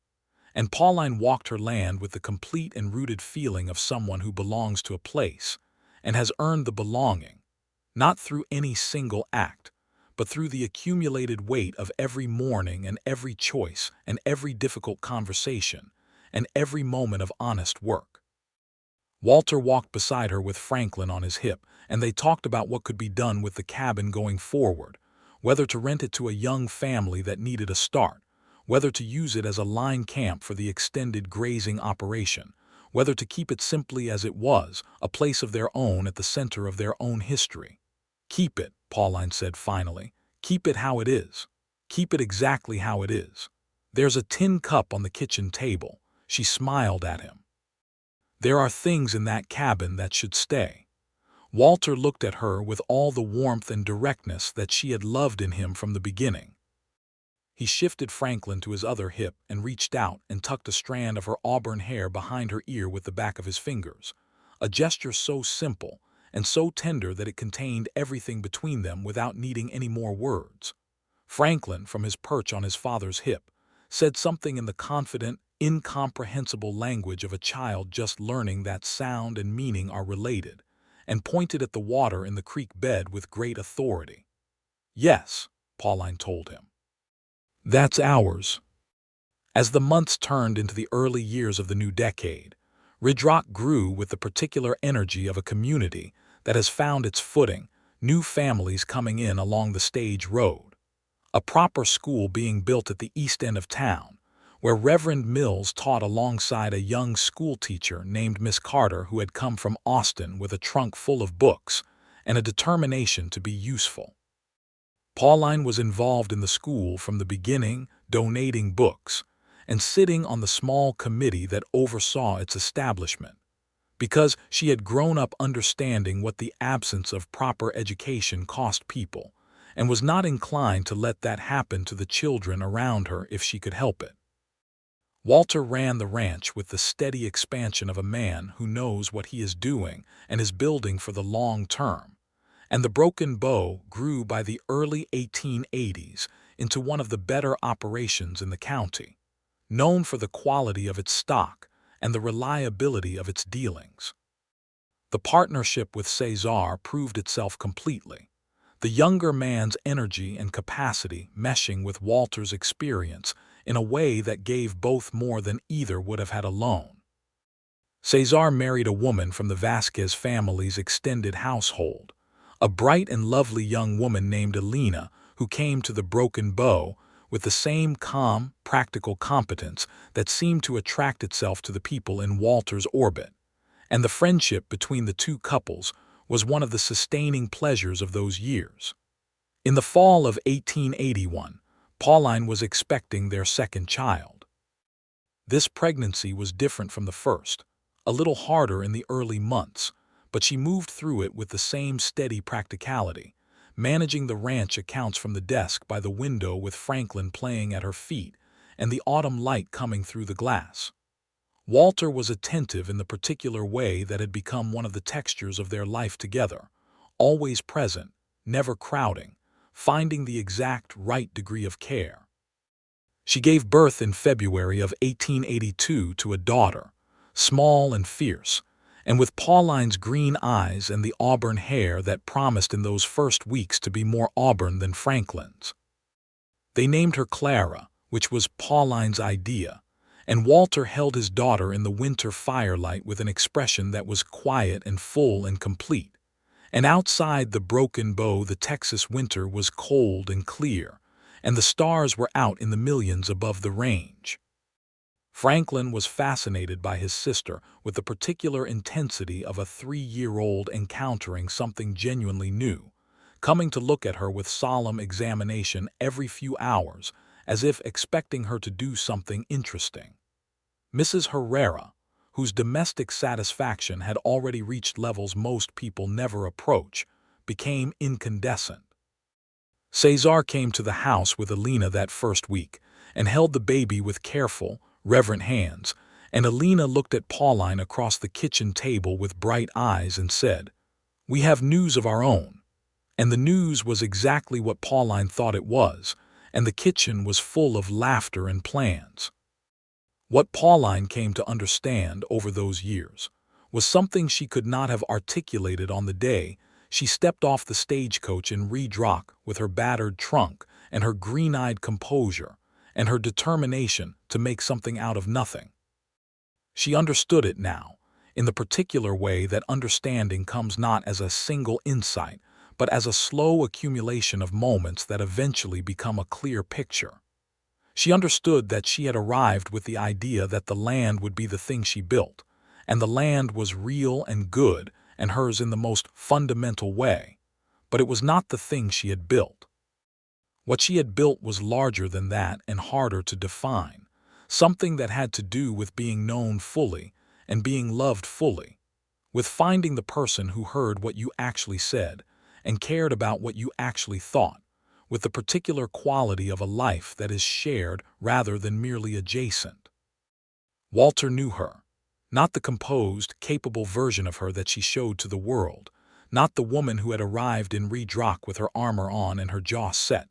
A: And Pauline walked her land with the complete and rooted feeling of someone who belongs to a place and has earned the belonging, not through any single act, but through the accumulated weight of every morning and every choice and every difficult conversation and every moment of honest work. Walter walked beside her with Franklin on his hip, and they talked about what could be done with the cabin going forward, whether to rent it to a young family that needed a start, whether to use it as a line camp for the extended grazing operation, whether to keep it simply as it was, a place of their own at the center of their own history. "Keep it," Pauline said finally. "Keep it how it is. Keep it exactly how it is. There's a tin cup on the kitchen table." She smiled at him. "There are things in that cabin that should stay." Walter looked at her with all the warmth and directness that she had loved in him from the beginning. He shifted Franklin to his other hip and reached out and tucked a strand of her auburn hair behind her ear with the back of his fingers, a gesture so simple and so tender that it contained everything between them without needing any more words. Franklin, from his perch on his father's hip, said something in the confident, incomprehensible language of a child just learning that sound and meaning are related, and pointed at the water in the creek bed with great authority. "Yes," Pauline told him. "That's ours." As the months turned into the early years of the new decade, Redrock grew with the particular energy of a community that has found its footing, new families coming in along the stage road, a proper school being built at the east end of town, where Reverend Mills taught alongside a young schoolteacher named Miss Carter who had come from Austin with a trunk full of books and a determination to be useful. Pauline was involved in the school from the beginning, donating books, and sitting on the small committee that oversaw its establishment, because she had grown up understanding what the absence of proper education cost people, and was not inclined to let that happen to the children around her if she could help it. Walter ran the ranch with the steady expansion of a man who knows what he is doing and is building for the long term, and the Broken Bow grew by the early 1880s into one of the better operations in the county, known for the quality of its stock and the reliability of its dealings. The partnership with Cesar proved itself completely, the younger man's energy and capacity meshing with Walter's experience in a way that gave both more than either would have had alone. Cesar married a woman from the Vasquez family's extended household, a bright and lovely young woman named Elena, who came to the Broken Bow with the same calm, practical competence that seemed to attract itself to the people in Walter's orbit, and the friendship between the two couples was one of the sustaining pleasures of those years. In the fall of 1881, Pauline was expecting their second child. This pregnancy was different from the first, a little harder in the early months, but she moved through it with the same steady practicality, managing the ranch accounts from the desk by the window with Franklin playing at her feet and the autumn light coming through the glass. Walter was attentive in the particular way that had become one of the textures of their life together, always present, never crowding, finding the exact right degree of care. She gave birth in February of 1882 to a daughter, small and fierce, and with Pauline's green eyes and the auburn hair that promised in those first weeks to be more auburn than Franklin's. They named her Clara, which was Pauline's idea, and Walter held his daughter in the winter firelight with an expression that was quiet and full and complete. And outside the Broken Bow the Texas winter was cold and clear, and the stars were out in the millions above the range. Franklin was fascinated by his sister with the particular intensity of a 3-year-old encountering something genuinely new, coming to look at her with solemn examination every few hours, as if expecting her to do something interesting. Mrs. Herrera, whose domestic satisfaction had already reached levels most people never approach, became incandescent. Cesar came to the house with Elena that first week, and held the baby with careful, reverent hands, and Alina looked at Pauline across the kitchen table with bright eyes and said, "We have news of our own." And the news was exactly what Pauline thought it was, and the kitchen was full of laughter and plans. What Pauline came to understand over those years was something she could not have articulated on the day she stepped off the stagecoach in Redrock with her battered trunk and her green-eyed composure and her determination to make something out of nothing. She understood it now, in the particular way that understanding comes not as a single insight, but as a slow accumulation of moments that eventually become a clear picture. She understood that she had arrived with the idea that the land would be the thing she built, and the land was real and good and hers in the most fundamental way, but it was not the thing she had built. What she had built was larger than that and harder to define, something that had to do with being known fully and being loved fully, with finding the person who heard what you actually said and cared about what you actually thought, with the particular quality of a life that is shared rather than merely adjacent. Walter knew her, not the composed, capable version of her that she showed to the world, not the woman who had arrived in Redrock with her armor on and her jaw set,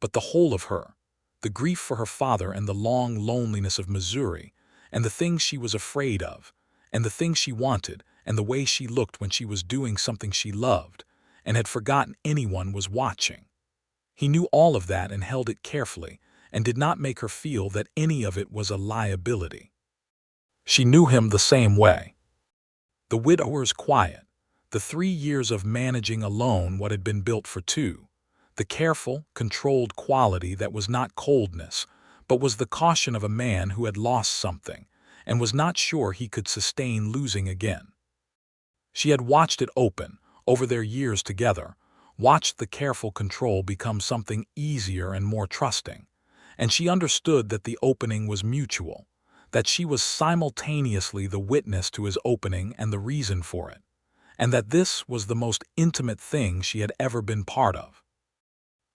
A: but the whole of her, the grief for her father and the long loneliness of Missouri, and the things she was afraid of, and the things she wanted, and the way she looked when she was doing something she loved, and had forgotten anyone was watching. He knew all of that and held it carefully, and did not make her feel that any of it was a liability. She knew him the same way. The widower's quiet, the 3 years of managing alone what had been built for two, the careful, controlled quality that was not coldness, but was the caution of a man who had lost something and was not sure he could sustain losing again. She had watched it open, over their years together, watched the careful control become something easier and more trusting, and she understood that the opening was mutual, that she was simultaneously the witness to his opening and the reason for it, and that this was the most intimate thing she had ever been part of.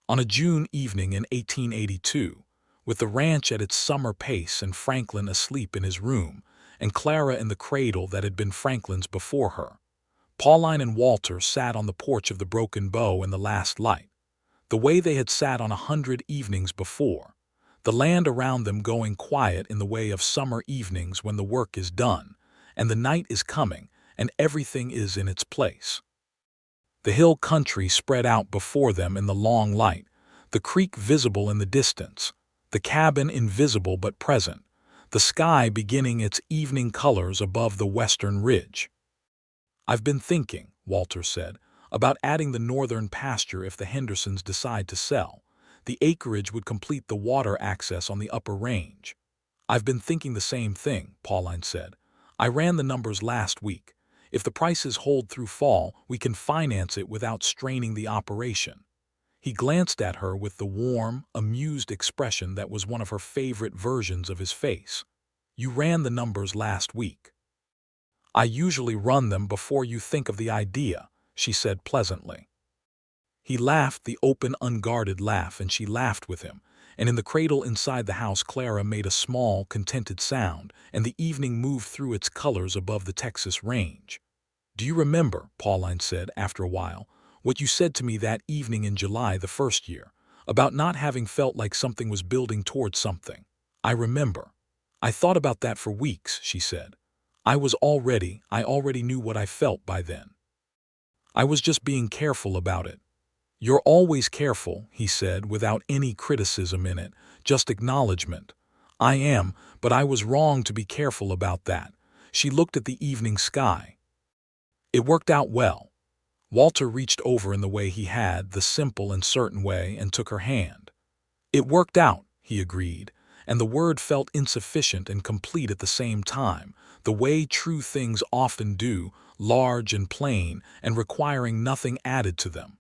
A: On a June evening in 1882, with the ranch at its summer pace and Franklin asleep in his room, and Clara in the cradle that had been Franklin's before her, Pauline and Walter sat on the porch of the Broken Bow in the last light, the way they had sat on 100 evenings before, the land around them going quiet in the way of summer evenings when the work is done, and the night is coming, and everything is in its place. The hill country spread out before them in the long light, the creek visible in the distance, the cabin invisible but present, the sky beginning its evening colors above the western ridge. "I've been thinking," Walter said, "about adding the northern pasture if the Hendersons decide to sell. The acreage would complete the water access on the upper range." "I've been thinking the same thing," Pauline said. "I ran the numbers last week. If the prices hold through fall, we can finance it without straining the operation." He glanced at her with the warm, amused expression that was one of her favorite versions of his face. "You ran the numbers last week." "I usually run them before you think of the idea," she said pleasantly. He laughed the open, unguarded laugh, and she laughed with him, and in the cradle inside the house Clara made a small, contented sound, and the evening moved through its colors above the Texas range. "Do you remember," Pauline said after a while, "what you said to me that evening in July the first year, about not having felt like something was building towards something?" "I remember. I thought about that for weeks," she said. I already knew what I felt by then. I was just being careful about it." "You're always careful," he said, without any criticism in it, just acknowledgement. "I am, but I was wrong to be careful about that." She looked at the evening sky. "It worked out well." Walter reached over in the way he had, the simple and certain way, and took her hand. "It worked out," he agreed, and the word felt insufficient and complete at the same time, the way true things often do, large and plain, and requiring nothing added to them.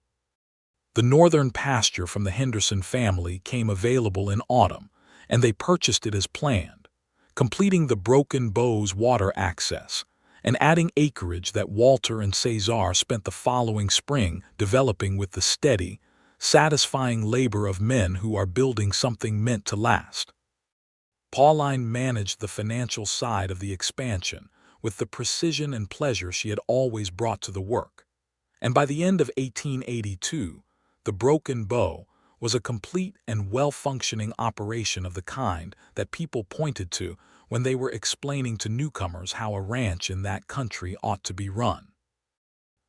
A: The northern pasture from the Henderson family came available in autumn, and they purchased it as planned, completing the Broken Bow's water access, and adding acreage that Walter and Cesar spent the following spring developing with the steady, satisfying labor of men who are building something meant to last. Pauline managed the financial side of the expansion with the precision and pleasure she had always brought to the work. And by the end of 1882, the Broken Bow was a complete and well-functioning operation of the kind that people pointed to when they were explaining to newcomers how a ranch in that country ought to be run.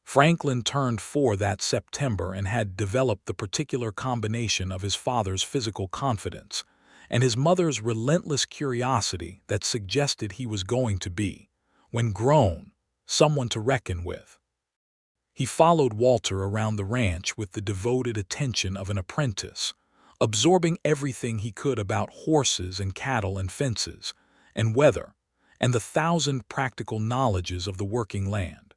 A: Franklin turned 4 that September and had developed the particular combination of his father's physical confidence and his mother's relentless curiosity that suggested he was going to be, when grown, someone to reckon with. He followed Walter around the ranch with the devoted attention of an apprentice, absorbing everything he could about horses and cattle and fences, and weather, and the 1,000 practical knowledges of the working land.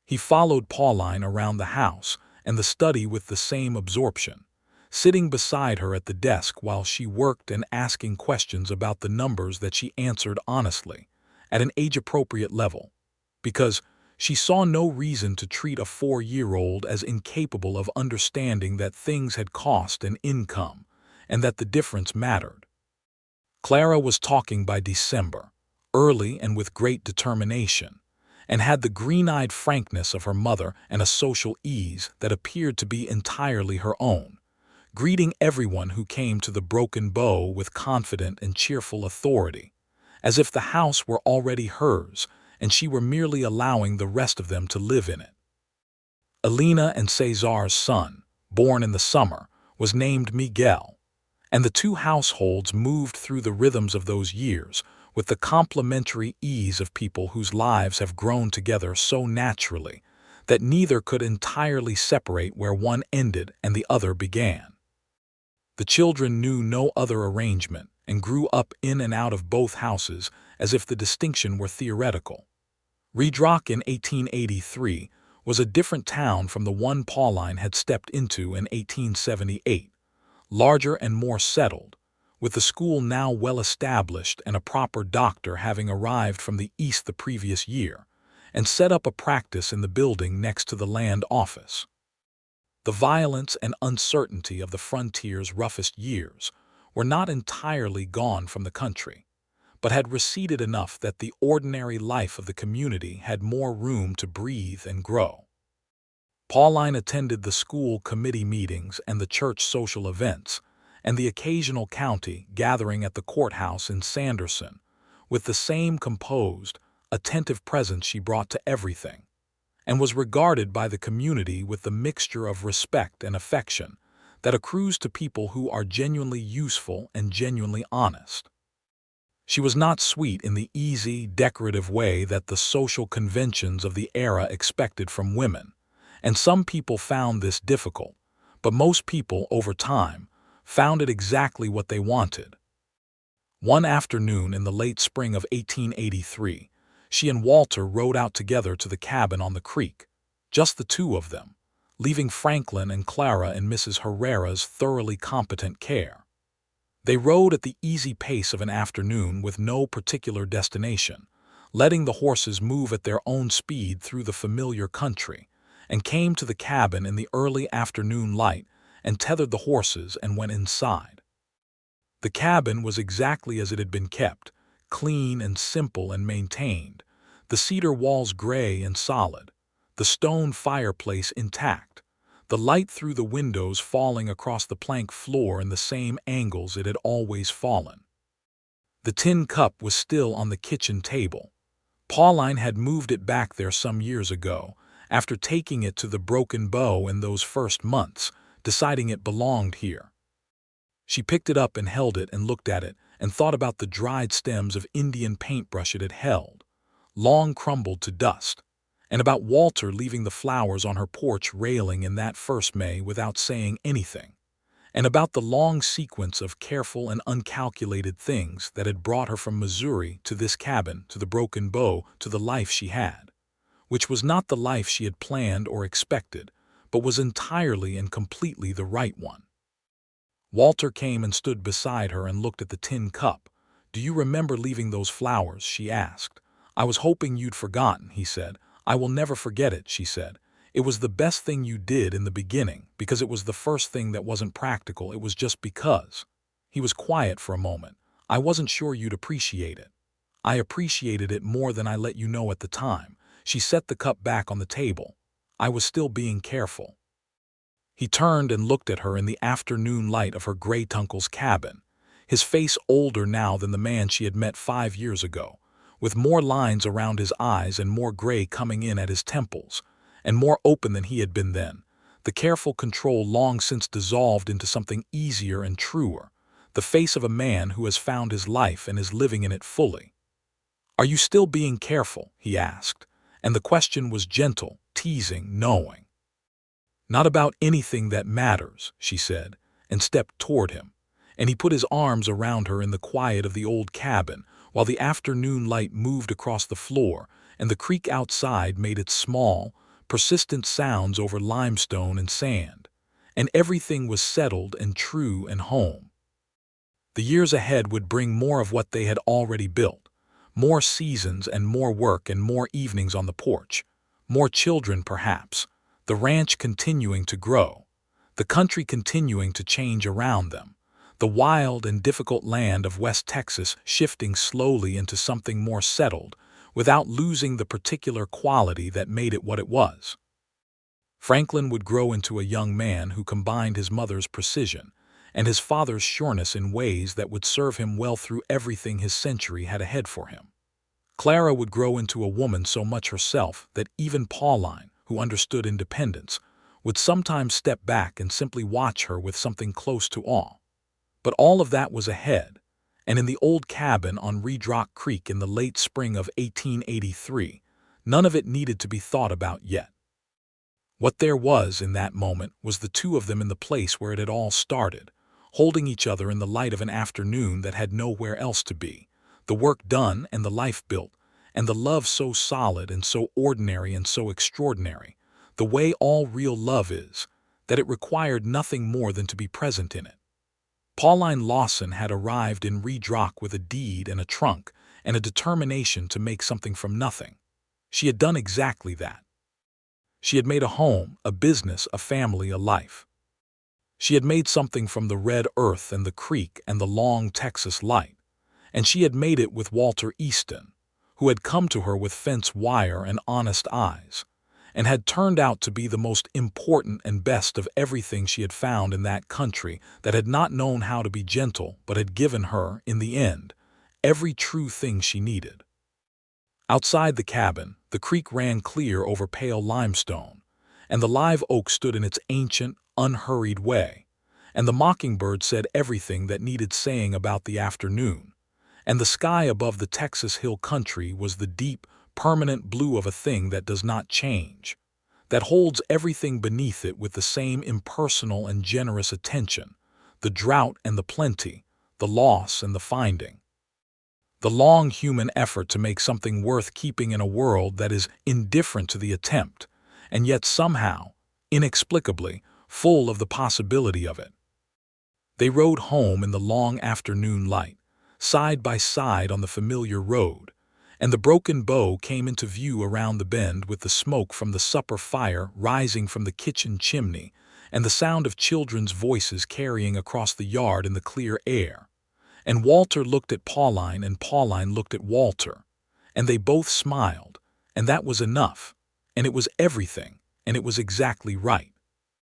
A: He followed Pauline around the house and the study with the same absorption, sitting beside her at the desk while she worked and asking questions about the numbers that she answered honestly, at an age-appropriate level, because she saw no reason to treat a 4-year-old as incapable of understanding that things had cost and income, and that the difference mattered. Clara was talking by December, early and with great determination, and had the green-eyed frankness of her mother and a social ease that appeared to be entirely her own, greeting everyone who came to the Broken Bow with confident and cheerful authority, as if the house were already hers and she were merely allowing the rest of them to live in it. Elena and Cesar's son, born in the summer, was named Miguel, and the two households moved through the rhythms of those years with the complementary ease of people whose lives have grown together so naturally that neither could entirely separate where one ended and the other began. The children knew no other arrangement and grew up in and out of both houses as if the distinction were theoretical. Redrock in 1883 was a different town from the one Pauline had stepped into in 1878, larger and more settled, with the school now well established and a proper doctor having arrived from the East the previous year, and set up a practice in the building next to the land office. The violence and uncertainty of the frontier's roughest years were not entirely gone from the country, but had receded enough that the ordinary life of the community had more room to breathe and grow. Pauline attended the school committee meetings and the church social events, and the occasional county gathering at the courthouse in Sanderson, with the same composed, attentive presence she brought to everything, and was regarded by the community with the mixture of respect and affection that accrues to people who are genuinely useful and genuinely honest. She was not sweet in the easy, decorative way that the social conventions of the era expected from women, and some people found this difficult, but most people, over time, found it exactly what they wanted. One afternoon in the late spring of 1883, she and Walter rode out together to the cabin on the creek, just the two of them, leaving Franklin and Clara in Mrs. Herrera's thoroughly competent care. They rode at the easy pace of an afternoon with no particular destination, letting the horses move at their own speed through the familiar country, and came to the cabin in the early afternoon light and tethered the horses and went inside. The cabin was exactly as it had been kept, clean and simple and maintained, the cedar walls gray and solid, the stone fireplace intact, the light through the windows falling across the plank floor in the same angles it had always fallen. The tin cup was still on the kitchen table. Pauline had moved it back there some years ago, after taking it to the Broken Bow in those first months, deciding it belonged here. She picked it up and held it and looked at it and thought about the dried stems of Indian paintbrush it had held, long crumbled to dust, and about Walter leaving the flowers on her porch railing in that first May without saying anything, and about the long sequence of careful and uncalculated things that had brought her from Missouri to this cabin, to the Broken Bow, to the life she had, which was not the life she had planned or expected, but was entirely and completely the right one. Walter came and stood beside her and looked at the tin cup. "Do you remember leaving those flowers?" she asked. "I was hoping you'd forgotten," he said. "I will never forget it," she said. "It was the best thing you did in the beginning, because it was the first thing that wasn't practical. It was just because." He was quiet for a moment. I wasn't sure you'd appreciate it. I appreciated it more than I let you know at the time. She set the cup back on the table. I was still being careful. He turned and looked at her in the afternoon light of her great-uncle's cabin, his face older now than the man she had met 5 years ago, with more lines around his eyes and more gray coming in at his temples, and more open than he had been then, the careful control long since dissolved into something easier and truer, the face of a man who has found his life and is living in it fully. "Are you still being careful?" he asked, and the question was gentle, teasing, knowing. "Not about anything that matters," she said, and stepped toward him, and he put his arms around her in the quiet of the old cabin, while the afternoon light moved across the floor and the creek outside made its small, persistent sounds over limestone and sand, and everything was settled and true and home. The years ahead would bring more of what they had already built, more seasons and more work and more evenings on the porch, more children perhaps, the ranch continuing to grow, the country continuing to change around them, the wild and difficult land of West Texas shifting slowly into something more settled without losing the particular quality that made it what it was. Franklin would grow into a young man who combined his mother's precision and his father's sureness in ways that would serve him well through everything his century had ahead for him. Clara would grow into a woman so much herself that even Pauline, who understood independence, would sometimes step back and simply watch her with something close to awe. But all of that was ahead, and in the old cabin on Redrock Creek in the late spring of 1883, none of it needed to be thought about yet. What there was in that moment was the two of them in the place where it had all started, holding each other in the light of an afternoon that had nowhere else to be, the work done and the life built, and the love so solid and so ordinary and so extraordinary, the way all real love is, that it required nothing more than to be present in it. Pauline Lawson had arrived in Redrock with a deed and a trunk and a determination to make something from nothing. She had done exactly that. She had made a home, a business, a family, a life. She had made something from the red earth and the creek and the long Texas light, and she had made it with Walter Easton, who had come to her with fence wire and honest eyes, and had turned out to be the most important and best of everything she had found in that country that had not known how to be gentle but had given her, in the end, every true thing she needed. Outside the cabin, the creek ran clear over pale limestone, and the live oak stood in its ancient, unhurried way, and the mockingbird said everything that needed saying about the afternoon, and the sky above the Texas hill country was the deep, permanent blue of a thing that does not change, that holds everything beneath it with the same impersonal and generous attention, the drought and the plenty, the loss and the finding. The long human effort to make something worth keeping in a world that is indifferent to the attempt, and yet somehow, inexplicably, full of the possibility of it. They rode home in the long afternoon light, side by side on the familiar road, and the broken bow came into view around the bend with the smoke from the supper fire rising from the kitchen chimney and the sound of children's voices carrying across the yard in the clear air. And Walter looked at Pauline and Pauline looked at Walter, and they both smiled, and that was enough, and it was everything, and it was exactly right.